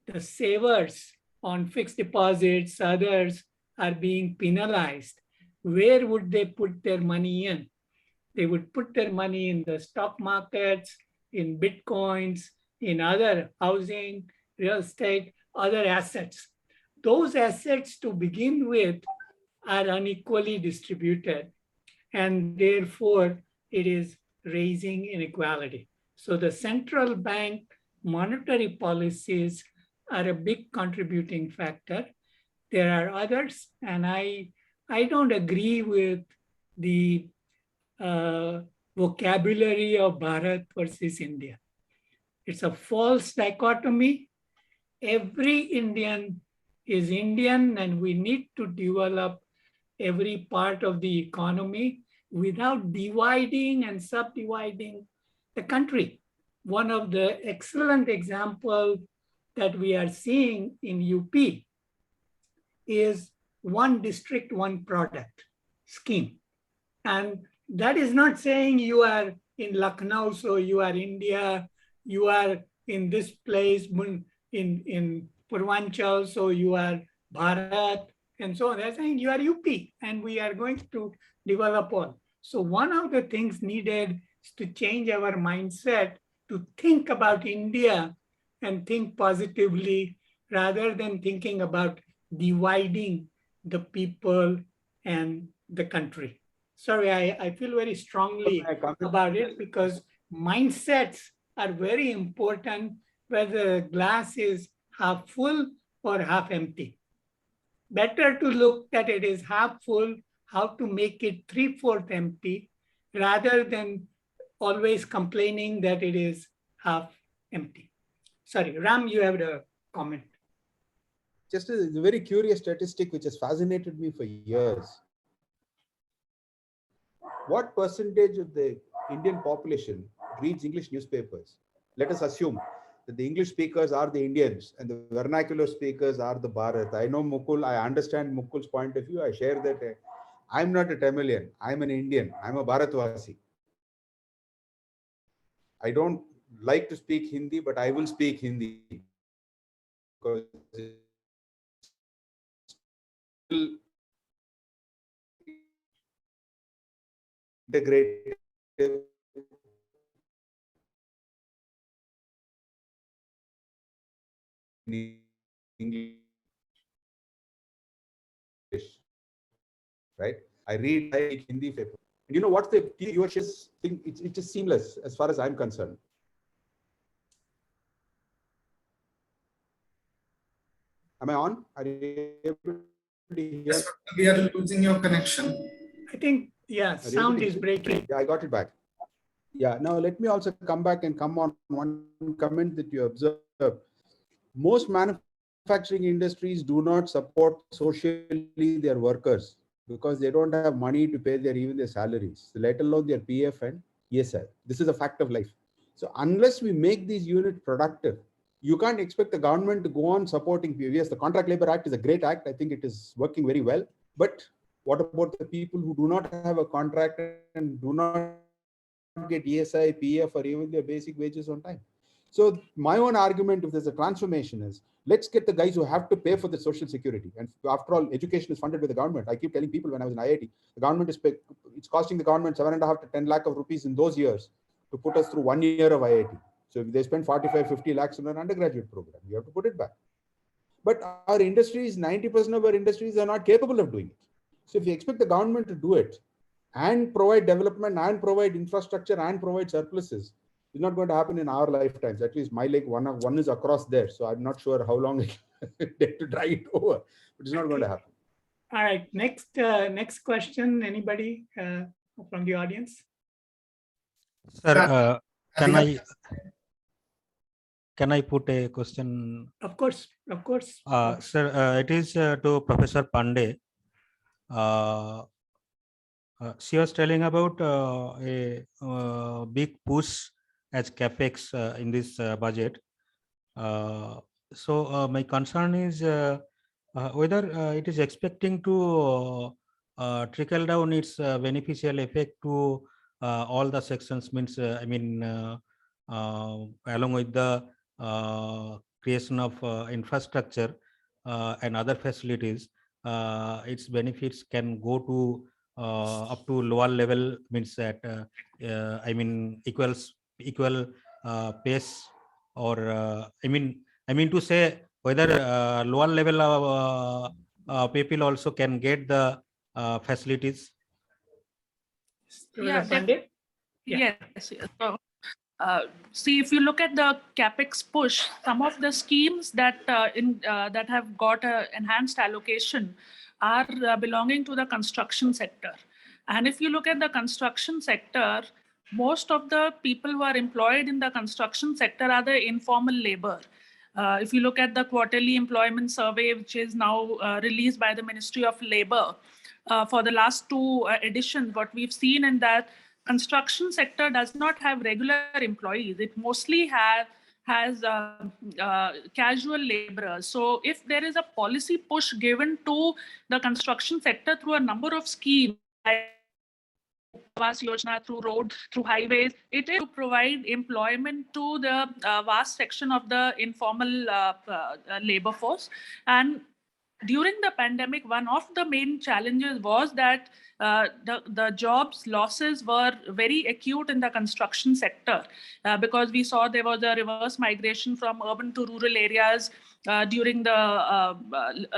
the savers on fixed deposits, others are being penalized. Where would they put their money in? They would put their money in the stock markets, in Bitcoins, in other housing, real estate, other assets. Those assets to begin with are unequally distributed, and therefore it is raising inequality. So the central bank monetary policies are a big contributing factor. There are others, and I don't agree with the vocabulary of Bharat versus India. It's a false dichotomy. Every Indian is Indian, and we need to develop every part of the economy without dividing and subdividing the country. one of the excellent examples that we are seeing in UP is one district, one product scheme. And that is not saying you are in Lucknow, so you are India, you are in this place, in Purvanchal, so you are Bharat, and so on. They're saying you are UP, and we are going to develop all. So one of the things needed is to change our mindset to think about India and think positively rather than thinking about dividing the people and the country. Sorry, I feel very strongly about it because mindsets are very important, whether the glass is half full or half empty. Better to look that it is half full, how to make it 3/4 empty, rather than always complaining that it is half empty. Sorry, Ram, you have a comment. Just a very curious statistic which has fascinated me for years. What percentage of the Indian population reads English newspapers? Let us assume that the English speakers are the Indians and the vernacular speakers are the Bharat. I know Mukul, I understand Mukul's point of view. I share that. I'm not a Tamilian. I'm an Indian. I'm a Bharatvasi. I don't like to speak Hindi, but I will speak Hindi because integrated English, right? I read, I speak Hindi paper. And you know what's the viewership thing? It's just seamless as far as I'm concerned. Am I on? Are you able to hear? Yes, we are losing your connection. I think, yeah, sound is breaking. Yeah, I got it back. Yeah, now let me also come back and come on one comment that you observed. Most manufacturing industries do not support socially their workers because they don't have money to pay even their salaries, let alone their PF and ESI. This is a fact of life. So unless we make these units productive, you can't expect the government to go on supporting PF. Yes, the Contract Labor Act is a great act. I think it is working very well. But what about the people who do not have a contract and do not get ESI, PF, or even their basic wages on time? So my own argument, if there's a transformation, is let's get the guys who have to pay for the social security. And after all, education is funded by the government. I keep telling people when I was in IIT, the government is it's costing the government 7.5 to 10 lakh of rupees in those years to put us through 1 year of IIT. So if they spend 45, 50 lakhs on an undergraduate program, you have to put it back. But our industries, 90% of our industries are not capable of doing it. So if you expect the government to do it and provide development and provide infrastructure and provide surpluses, it's not going to happen in our lifetimes. At least my leg, one is across there. So I'm not sure how long it take to drag it over, but it's not going to happen. All right, next question. Anybody from the audience? Sir, can I put a question? Of course. Sir, it is to Professor Pandey. She was telling about a big push as Capex in this budget. So my concern is whether it is expecting to trickle down its beneficial effect to all the sections, means along with the creation of infrastructure and other facilities, its benefits can go to up to lower level, means that equal pace, or I mean to say whether lower level of people also can get the facilities. Yes. So, see, if you look at the Capex Push, some of the schemes that that have got enhanced allocation are belonging to the construction sector. And if you look at the construction sector, most of the people who are employed in the construction sector are the informal labor. If you look at the quarterly employment survey, which is now released by the Ministry of Labor, for the last two editions, what we've seen in that construction sector does not have regular employees. It mostly has casual laborers. So if there is a policy push given to the construction sector through a number of schemes, like Awas Yojana, through road, through highways, it is to provide employment to the vast section of the informal labor force. And during the pandemic, one of the main challenges was that the jobs losses were very acute in the construction sector because we saw there was a reverse migration from urban to rural areas during the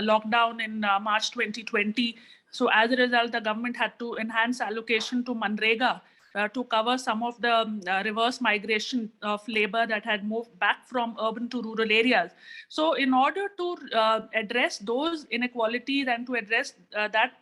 lockdown in March 2020. So as a result, the government had to enhance allocation to Manrega to cover some of the reverse migration of labor that had moved back from urban to rural areas. So in order to address those inequalities and to address that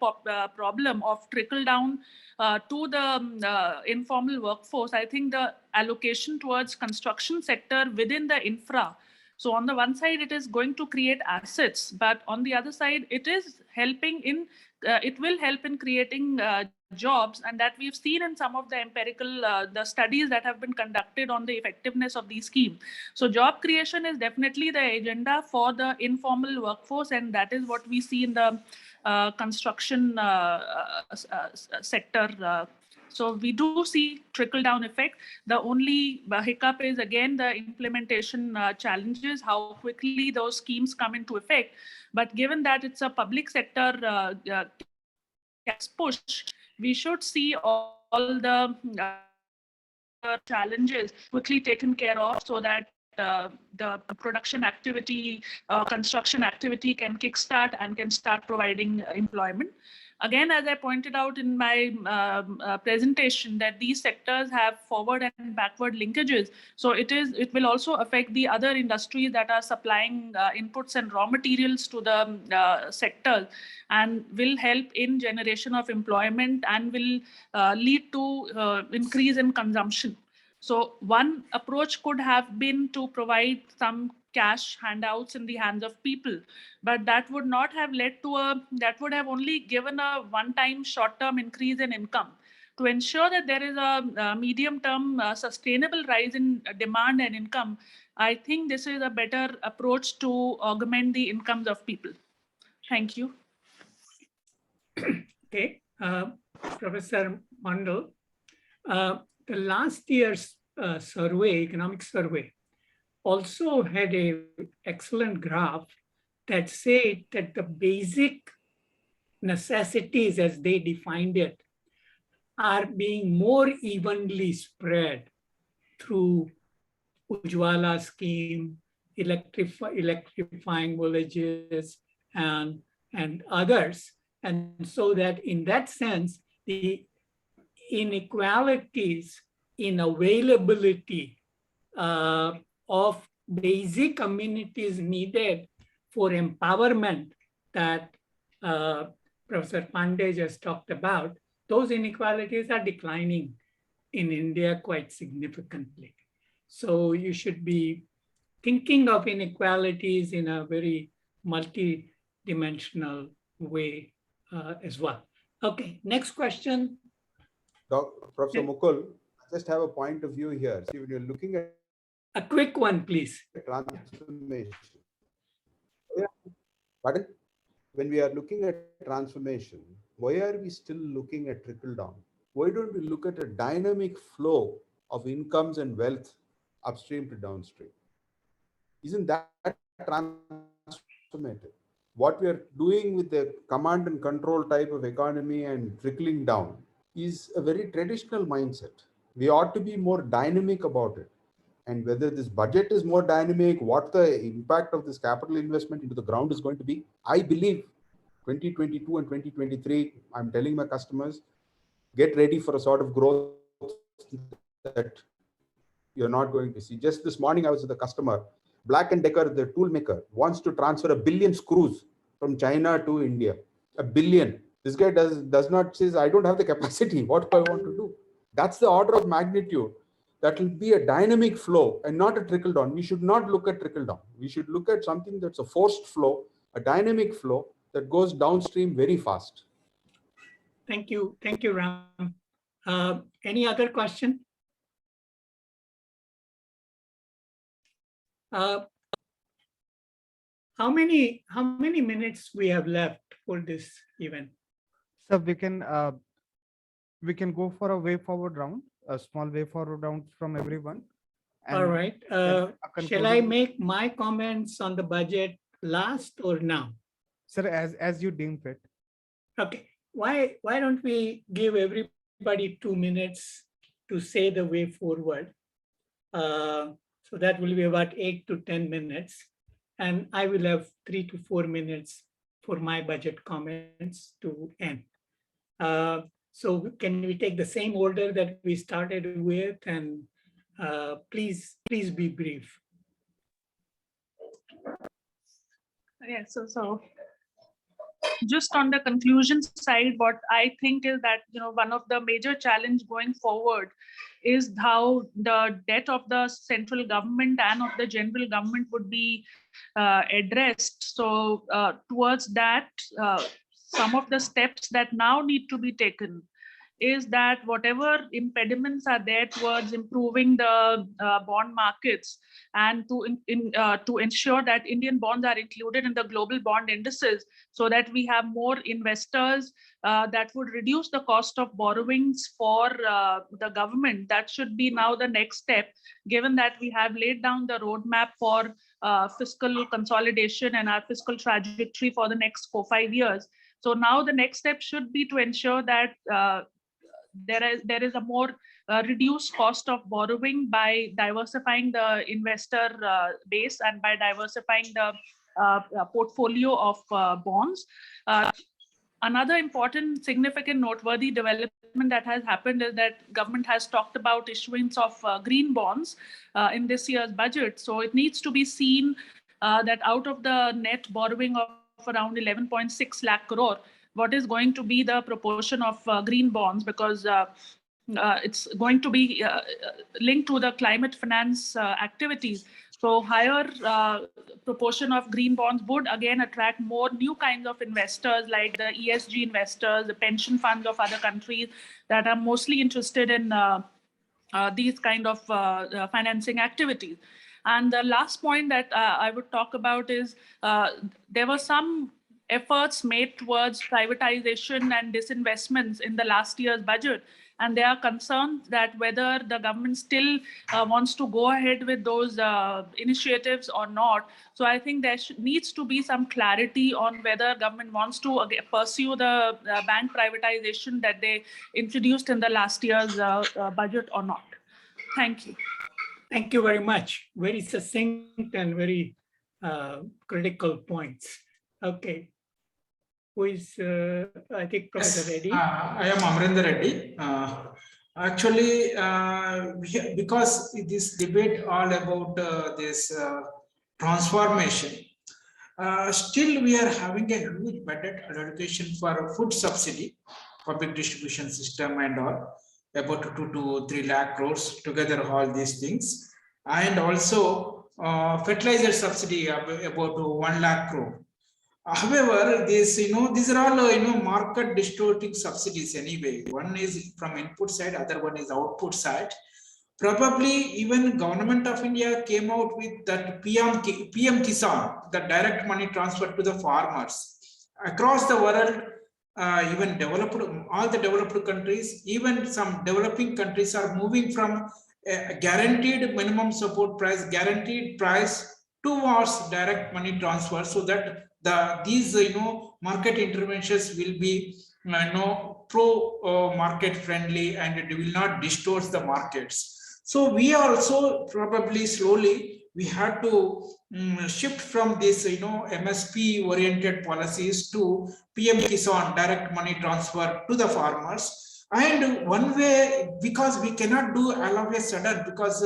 problem of trickle down to the informal workforce, I think the allocation towards construction sector within the infra. So on the one side, it is going to create assets, but on the other side, it is helping in, it will help in creating jobs, and that we've seen in some of the empirical the studies that have been conducted on the effectiveness of these schemes. So job creation is definitely the agenda for the informal workforce, and that is what we see in the construction sector. So we do see trickle-down effect. The only hiccup is, again, the implementation challenges, how quickly those schemes come into effect. But given that it's a public sector Capex push, we should see all the challenges quickly taken care of so that the production activity, construction activity can kickstart and can start providing employment. Again, as I pointed out in my presentation, that these sectors have forward and backward linkages. So it will also affect the other industries that are supplying inputs and raw materials to the sectors, and will help in generation of employment and will lead to increase in consumption. So one approach could have been to provide some cash handouts in the hands of people, but that would not have led to that would have only given a one-time short-term increase in income. To ensure that there is a medium-term sustainable rise in demand and income, I think this is a better approach to augment the incomes of people. Thank you. Okay, Professor Mandal, the last year's survey, economic survey, also had an excellent graph that said that the basic necessities as they defined it are being more evenly spread through Ujjwala scheme, electrifying villages, and others. And so that in that sense, the inequalities in availability of basic amenities needed for empowerment that Professor Pandey just talked about, those inequalities are declining in India quite significantly. So you should be thinking of inequalities in a very multi-dimensional way as well. Okay, next question. Professor Mukul, I just have a point of view here. See, when you're looking at a quick one, please. Transformation. Pardon? When we are looking at transformation, why are we still looking at trickle down? Why don't we look at a dynamic flow of incomes and wealth upstream to downstream? Isn't that transformative? What we are doing with the command and control type of economy and trickling down is a very traditional mindset. We ought to be more dynamic about it. And whether this budget is more dynamic, what the impact of this capital investment into the ground is going to be, I believe 2022 and 2023, I'm telling my customers, get ready for a sort of growth that you're not going to see. Just this morning, I was with a customer, Black & Decker, the tool maker, wants to transfer 1 billion screws from China to India. 1 billion. This guy does not say, I don't have the capacity. What do I want to do? That's the order of magnitude. That will be a dynamic flow and not a trickle down. We should not look at trickle down. We should look at something that's a forced flow, a dynamic flow that goes downstream very fast. Thank you, Ram. Any other question? How many minutes we have left for this event? So we can go for a way forward round, a small way forward round from everyone. All right. Shall I make my comments on the budget last or now? Sir, as you deem fit. Okay. Why don't we give everybody 2 minutes to say the way forward? So that will be about 8 to 10 minutes. And I will have 3 to 4 minutes for my budget comments to end. So can we take the same order that we started with? And please be brief. Yeah, so just on the conclusion side, what I think is that, one of the major challenge going forward is how the debt of the central government and of the general government would be addressed. So towards that, some of the steps that now need to be taken is that whatever impediments are there towards improving the bond markets and to ensure that Indian bonds are included in the global bond indices, so that we have more investors, that would reduce the cost of borrowings for the government. That should be now the next step, given that we have laid down the roadmap for fiscal consolidation and our fiscal trajectory for the next 4-5 years. So now the next step should be to ensure that there is a more reduced cost of borrowing by diversifying the investor base and by diversifying the portfolio of bonds. Another important, significant, noteworthy development that has happened is that government has talked about issuance of green bonds in this year's budget. So it needs to be seen that out of the net borrowing of around 11.6 lakh crore, what is going to be the proportion of green bonds, because it's going to be linked to the climate finance activities. So higher proportion of green bonds would again attract more new kinds of investors, like the ESG investors, the pension funds of other countries that are mostly interested in these kind of financing activities. And the last point that I would talk about is there were some efforts made towards privatization and disinvestments in the last year's budget. And there are concerns that whether the government still wants to go ahead with those initiatives or not. So I think there needs to be some clarity on whether government wants to pursue the bank privatization that they introduced in the last year's budget or not. Thank you. Thank you very much. Very succinct and very critical points. Okay. Who is, I think, Professor Reddy? I am Amarender Reddy. Actually, because this debate all about this transformation, still we are having a huge budget allocation for food subsidy, public distribution system and all, about 2 to 3 lakh crores together, all these things. And also fertilizer subsidy about 1 lakh crore. However, this, these are all, market distorting subsidies anyway. One is from input side, other one is output side. Probably even Government of India came out with that PM Kisan, the direct money transfer to the farmers. Across the world, even all the developed countries, even some developing countries are moving from a guaranteed minimum support price, guaranteed price towards direct money transfer, so that these market interventions will be pro market friendly and it will not distort the markets. So we also probably slowly we had to shift from this MSP oriented policies to PM Kisan, direct money transfer to the farmers. And one way, because we cannot do all of a sudden, because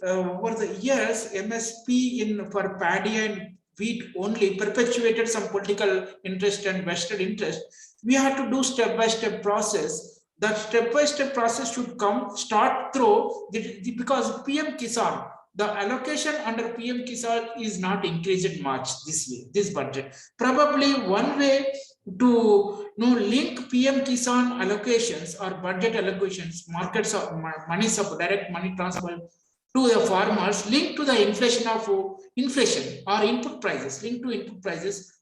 over the years MSP for paddy and wheat only perpetuated some political interest and vested interest. We have to do step-by-step process. That step-by-step process should start through because PM Kisan, the allocation under PM Kisan is not increased much this year, this budget. Probably one way to link PM Kisan allocations or budget allocations, markets of money support, direct money transfer to the farmers, linked to the inflation or input prices, linked to input prices,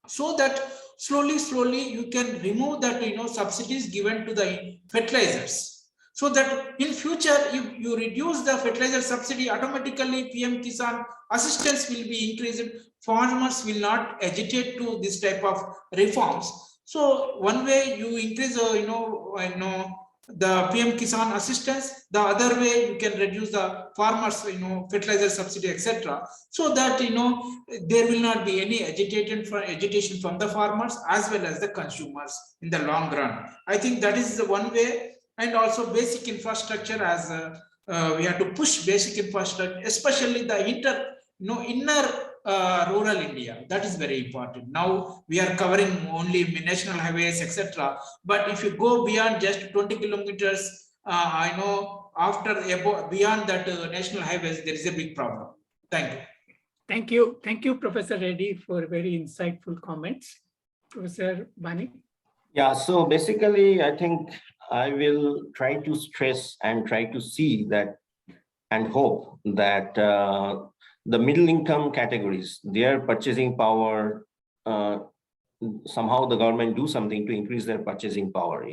so that slowly you can remove that subsidies given to the fertilizers. So that in future, if you reduce the fertilizer subsidy, automatically PM Kisan assistance will be increased. Farmers will not agitate to this type of reforms. So one way you increase, the PM Kisan assistance. The other way you can reduce the farmers, fertilizer subsidy, etc. So that there will not be any agitation from the farmers as well as the consumers in the long run. I think that is the one way. And also basic infrastructure, as we have to push basic infrastructure, especially the inner rural India. That is very important. Now we are covering only national highways, etc. But if you go beyond just 20 kilometers, I know beyond that national highways, there is a big problem. Thank you. Thank you. Thank you, Professor Reddy, for very insightful comments. Professor Banik. Yeah, so basically, I think I will try to stress and try to see that and hope that the middle income categories, their purchasing power, somehow the government do something to increase their purchasing power,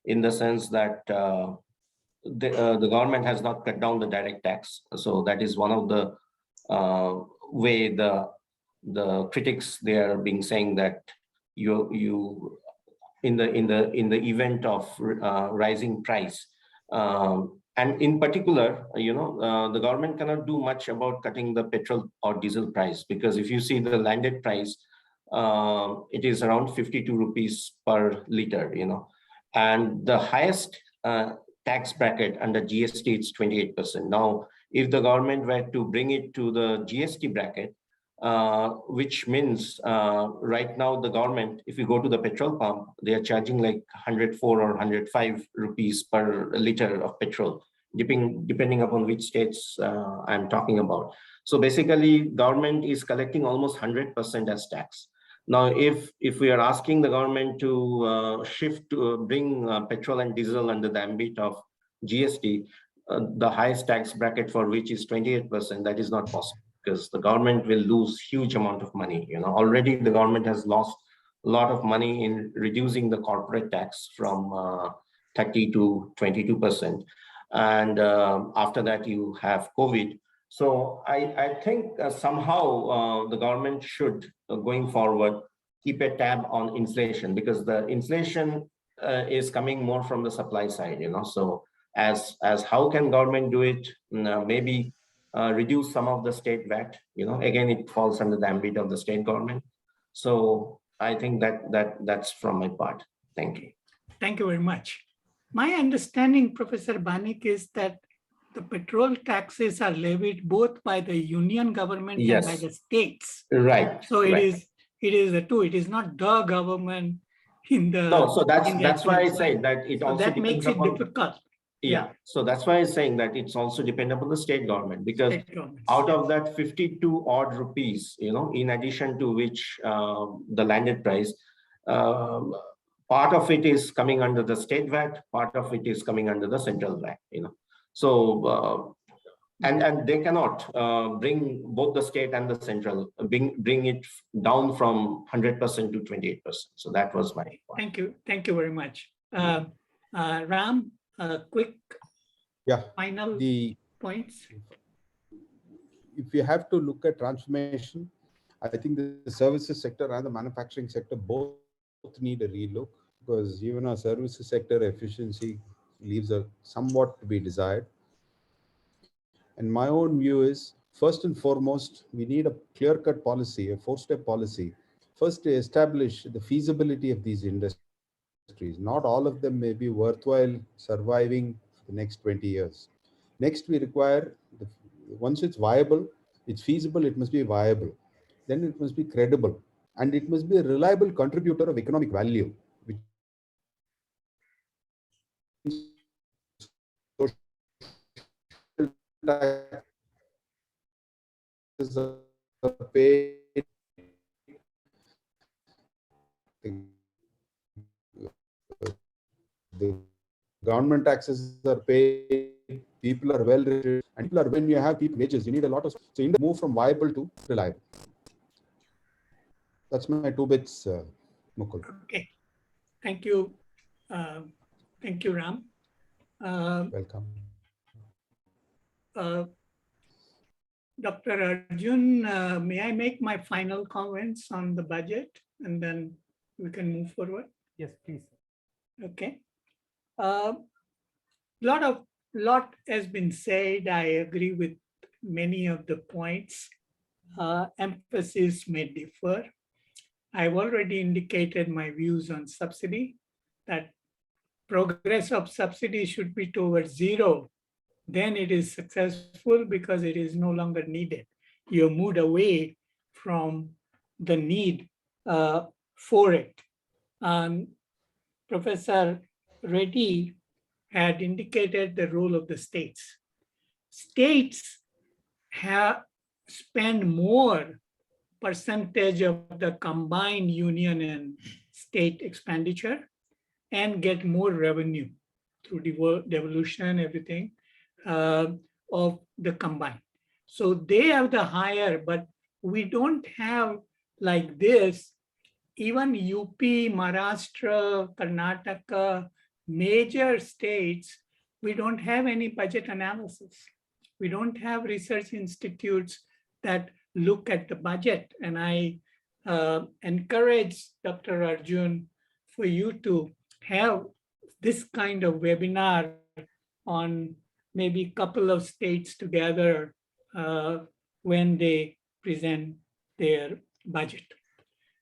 in the sense that the government has not cut down the direct tax. So that is one of the way the critics, they are being saying that you in the event of rising price, and in particular, the government cannot do much about cutting the petrol or diesel price, because if you see the landed price, it is around 52 rupees per liter, and the highest tax bracket under GST is 28%. Now, if the government were to bring it to the GST bracket, which means right now the government, if you go to the petrol pump, they are charging like 104 or 105 rupees per liter of petrol, depending upon which states I'm talking about. So basically, government is collecting almost 100% as tax. Now, if we are asking the government to shift to bring petrol and diesel under the ambit of GST, the highest tax bracket for which is 28%, that is not possible, because the government will lose huge amount of money. Already the government has lost a lot of money in reducing the corporate tax from 30 to 22%. And after that, you have COVID. So I think somehow the government should, going forward, keep a tab on inflation, because the inflation is coming more from the supply side, So as how can government do it? Maybe reduce some of the state VAT, again, it falls under the ambit of the state government. So I think that's from my part. Thank you. Thank you very much. My understanding, Professor Banik, is that the petrol taxes are levied both by the union government and by the states. Right. So it is the two. It is not the government in the. No, so that's why I say that it also that makes it difficult. Yeah. So that's why I'm saying that it's also dependent upon the state government, because out of that 52 odd rupees, in addition to which the landed price, part of it is coming under the state VAT, part of it is coming under the central VAT, So, and they cannot bring both the state and the central, bring it down from 100% to 28%. So that was my point. Thank you very much. Ram, quick final points. If you have to look at transformation, I think the services sector and the manufacturing sector both need a relook, because even our services sector efficiency leaves a somewhat to be desired. And my own view is, first and foremost, we need a clear-cut policy, a 4-step policy. First, to establish the feasibility of these industries. Not all of them may be worthwhile surviving for the next 20 years. Next, we require, once it's viable, it's feasible, it must be viable. Then it must be credible. And it must be a reliable contributor of economic value, which is a paid The government taxes are paid, people are well rated, and people are, when you have people wages, you need a lot of, so India move from viable to reliable. That's my 2 bits, Mukul. Okay, thank you. Thank you, Ram. Welcome. Dr. Arjun, may I make my final comments on the budget and then we can move forward? Yes, please. Okay. Lot has been said. I agree with many of the points. Emphasis may differ. I've already indicated my views on subsidy, that progress of subsidy should be towards zero. Then it is successful because it is no longer needed. You moved away from the need for it. Professor Reddy had indicated the role of the states. States have spent more percentage of the combined union and state expenditure and get more revenue through devolution, everything of the combined. So they have the higher, but we don't have like this. Even UP, Maharashtra, Karnataka, major states, we don't have any budget analysis. We don't have research institutes that look at the budget. And I encourage Dr. Arjun for you to have this kind of webinar on maybe a couple of states together when they present their budget.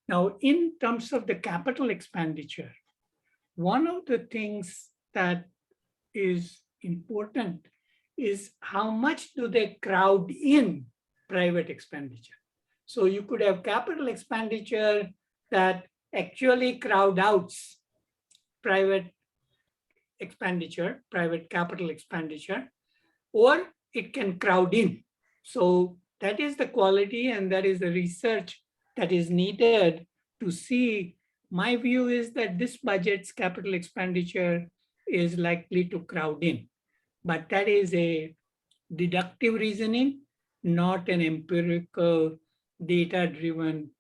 Now, in terms of the capital expenditure, one of the things that is important is how much do they crowd in private expenditure. So you could have capital expenditure that actually crowd out private expenditure, private capital expenditure, or it can crowd in. So that is the quality and that is the research that is needed to see. My view is that this budget's capital expenditure is likely to crowd in, but that is a deductive reasoning, not an empirical data-driven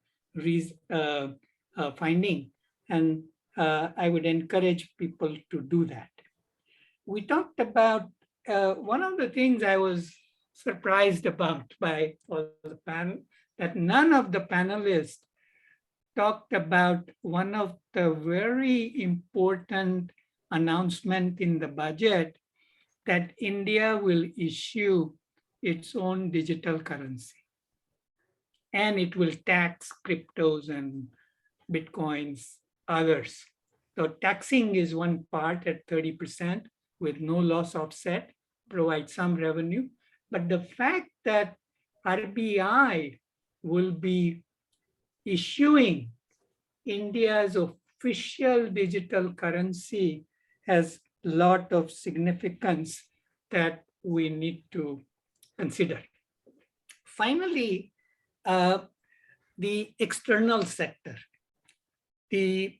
finding. And I would encourage people to do that. We talked about, one of the things I was surprised about by all the panel, that none of the panelists talked about one of the very important announcement in the budget, that India will issue its own digital currency. And it will tax cryptos and Bitcoins, others. So taxing is one part at 30% with no loss offset, provide some revenue. But the fact that RBI will be issuing India's official digital currency has a lot of significance that we need to consider. Finally, the external sector. The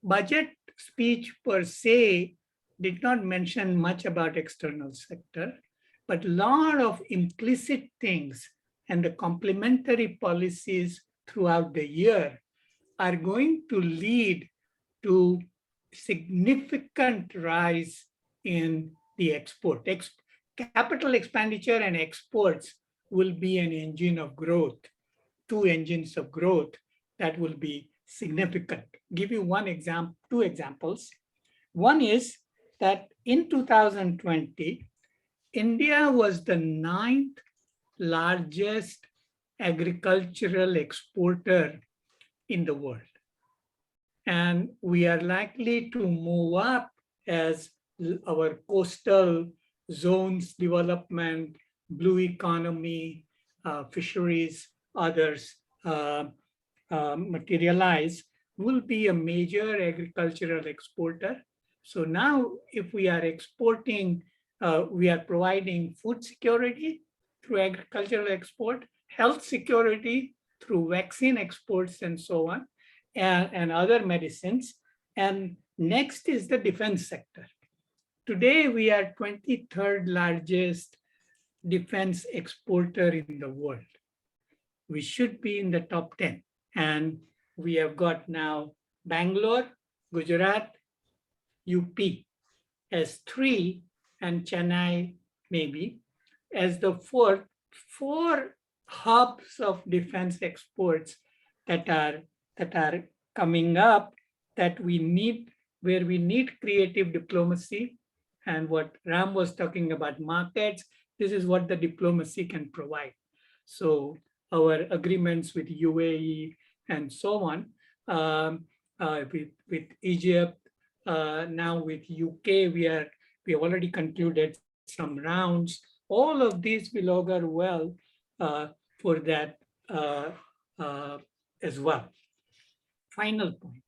budget speech per se did not mention much about external sector, but a lot of implicit things and the complementary policies throughout the year are going to lead to significant rise in the export. Capital expenditure and exports will be an engine of growth, 2 engines of growth that will be significant. Give you one example, 2 examples. One is that in 2020, India was the 9th largest agricultural exporter in the world. And we are likely to move up as our coastal zones development, blue economy, fisheries, others materialize, will be a major agricultural exporter. So now if we are exporting, we are providing food security through agricultural export, health security through vaccine exports and so on, and other medicines. And Next is the defense sector. Today, we are 23rd largest defense exporter in the world. We should be in the top 10. And we have got now Bangalore, Gujarat, UP as 3, and Chennai maybe as the 4th. 4 hubs of defense exports that are coming up that we need, where we need creative diplomacy. And what Ram was talking about markets, this is what the diplomacy can provide. So our agreements with UAE and so on, with Egypt, now with UK, we have already concluded some rounds. All of these will augur well for that as well. Final point.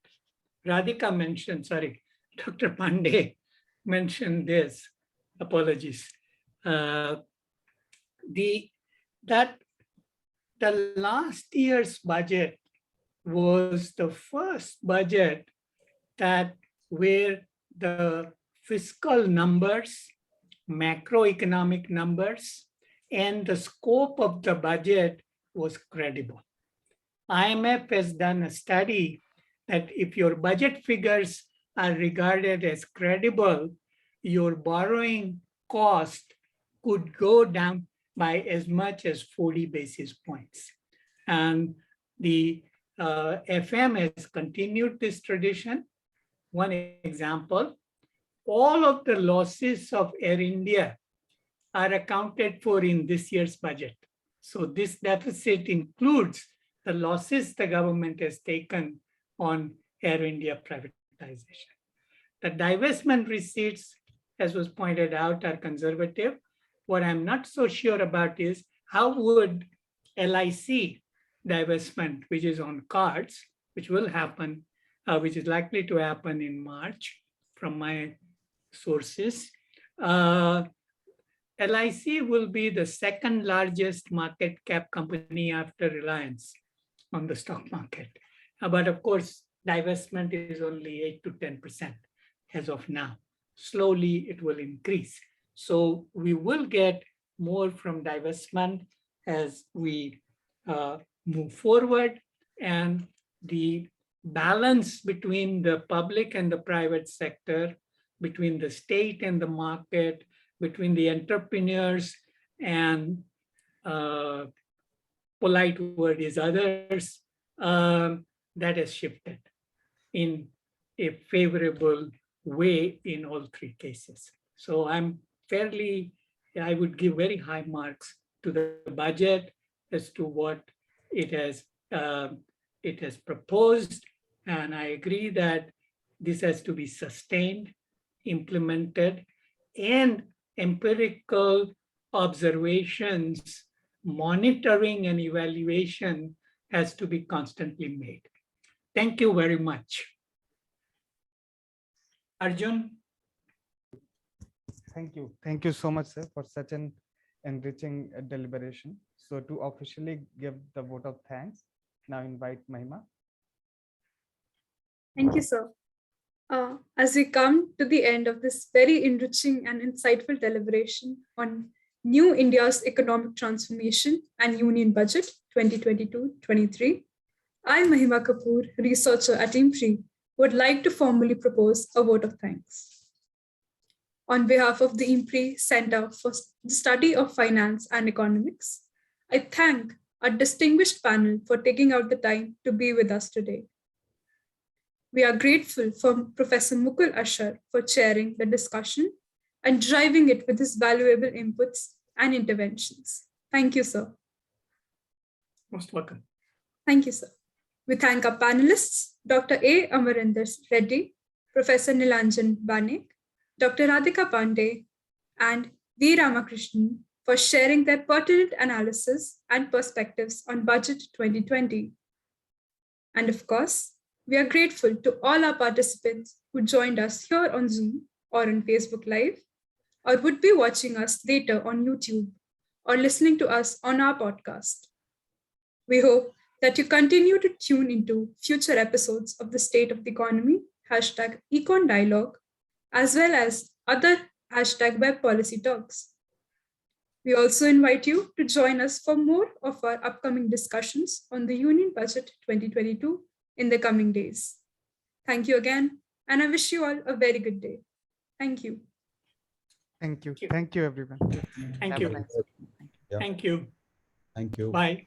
Radhika mentioned, sorry, Dr. Pandey mentioned this, apologies. The last year's budget was the first budget that where the fiscal numbers, macroeconomic numbers, and the scope of the budget was credible. IMF has done a study that if your budget figures are regarded as credible, your borrowing cost could go down by as much as 40 basis points. And the FM has continued this tradition. One example, all of the losses of Air India are accounted for in this year's budget. So this deficit includes the losses the government has taken on Air India privatization. The divestment receipts, as was pointed out, are conservative. What I'm not so sure about is how would LIC divestment, which is on cards, which will happen, which is likely to happen in March from my sources. LIC will be the second largest market cap company after Reliance on the stock market. But of course, divestment is only 8 to 10% as of now. Slowly, it will increase. So we will get more from divestment as we move forward, and the balance between the public and the private sector, between the state and the market, between the entrepreneurs and polite word is others, that has shifted in a favorable way in all 3 cases. So I would give very high marks to the budget as to what it has proposed. And I agree that this has to be sustained, implemented, and empirical observations, monitoring and evaluation has to be constantly made. Thank you very much. Arjun? Thank you. Thank you so much, sir, for such an enriching deliberation. So to officially give the vote of thanks, now invite Mahima. Thank you, sir. As we come to the end of this very enriching and insightful deliberation on New India's Economic Transformation and Union Budget 2022-23, I, Mahima Kapoor, researcher at IMPRI, would like to formally propose a vote of thanks. On behalf of the IMPRI Center for the Study of Finance and Economics, I thank our distinguished panel for taking out the time to be with us today. We are grateful for Professor Mukul Ashar for chairing the discussion and driving it with his valuable inputs and interventions. Thank you, sir. Most welcome. Thank you, sir. We thank our panelists, Dr. A. Amarender Reddy, Professor Nilanjan Banik, Dr. Radhika Pandey, and V. Ramakrishnan for sharing their pertinent analysis and perspectives on Budget 2020. And of course, we are grateful to all our participants who joined us here on Zoom or on Facebook Live, or would be watching us later on YouTube or listening to us on our podcast. We hope that you continue to tune into future episodes of the State of the Economy #EconDialogue, as well as other #Web Policy Talks. We also invite you to join us for more of our upcoming discussions on the Union Budget 2022 in the coming days. Thank you again, and I wish you all a very good day. Thank you. Thank you. Thank you, everyone. Thank Have a you. nice day. Yeah. Thank you. Thank you. Bye.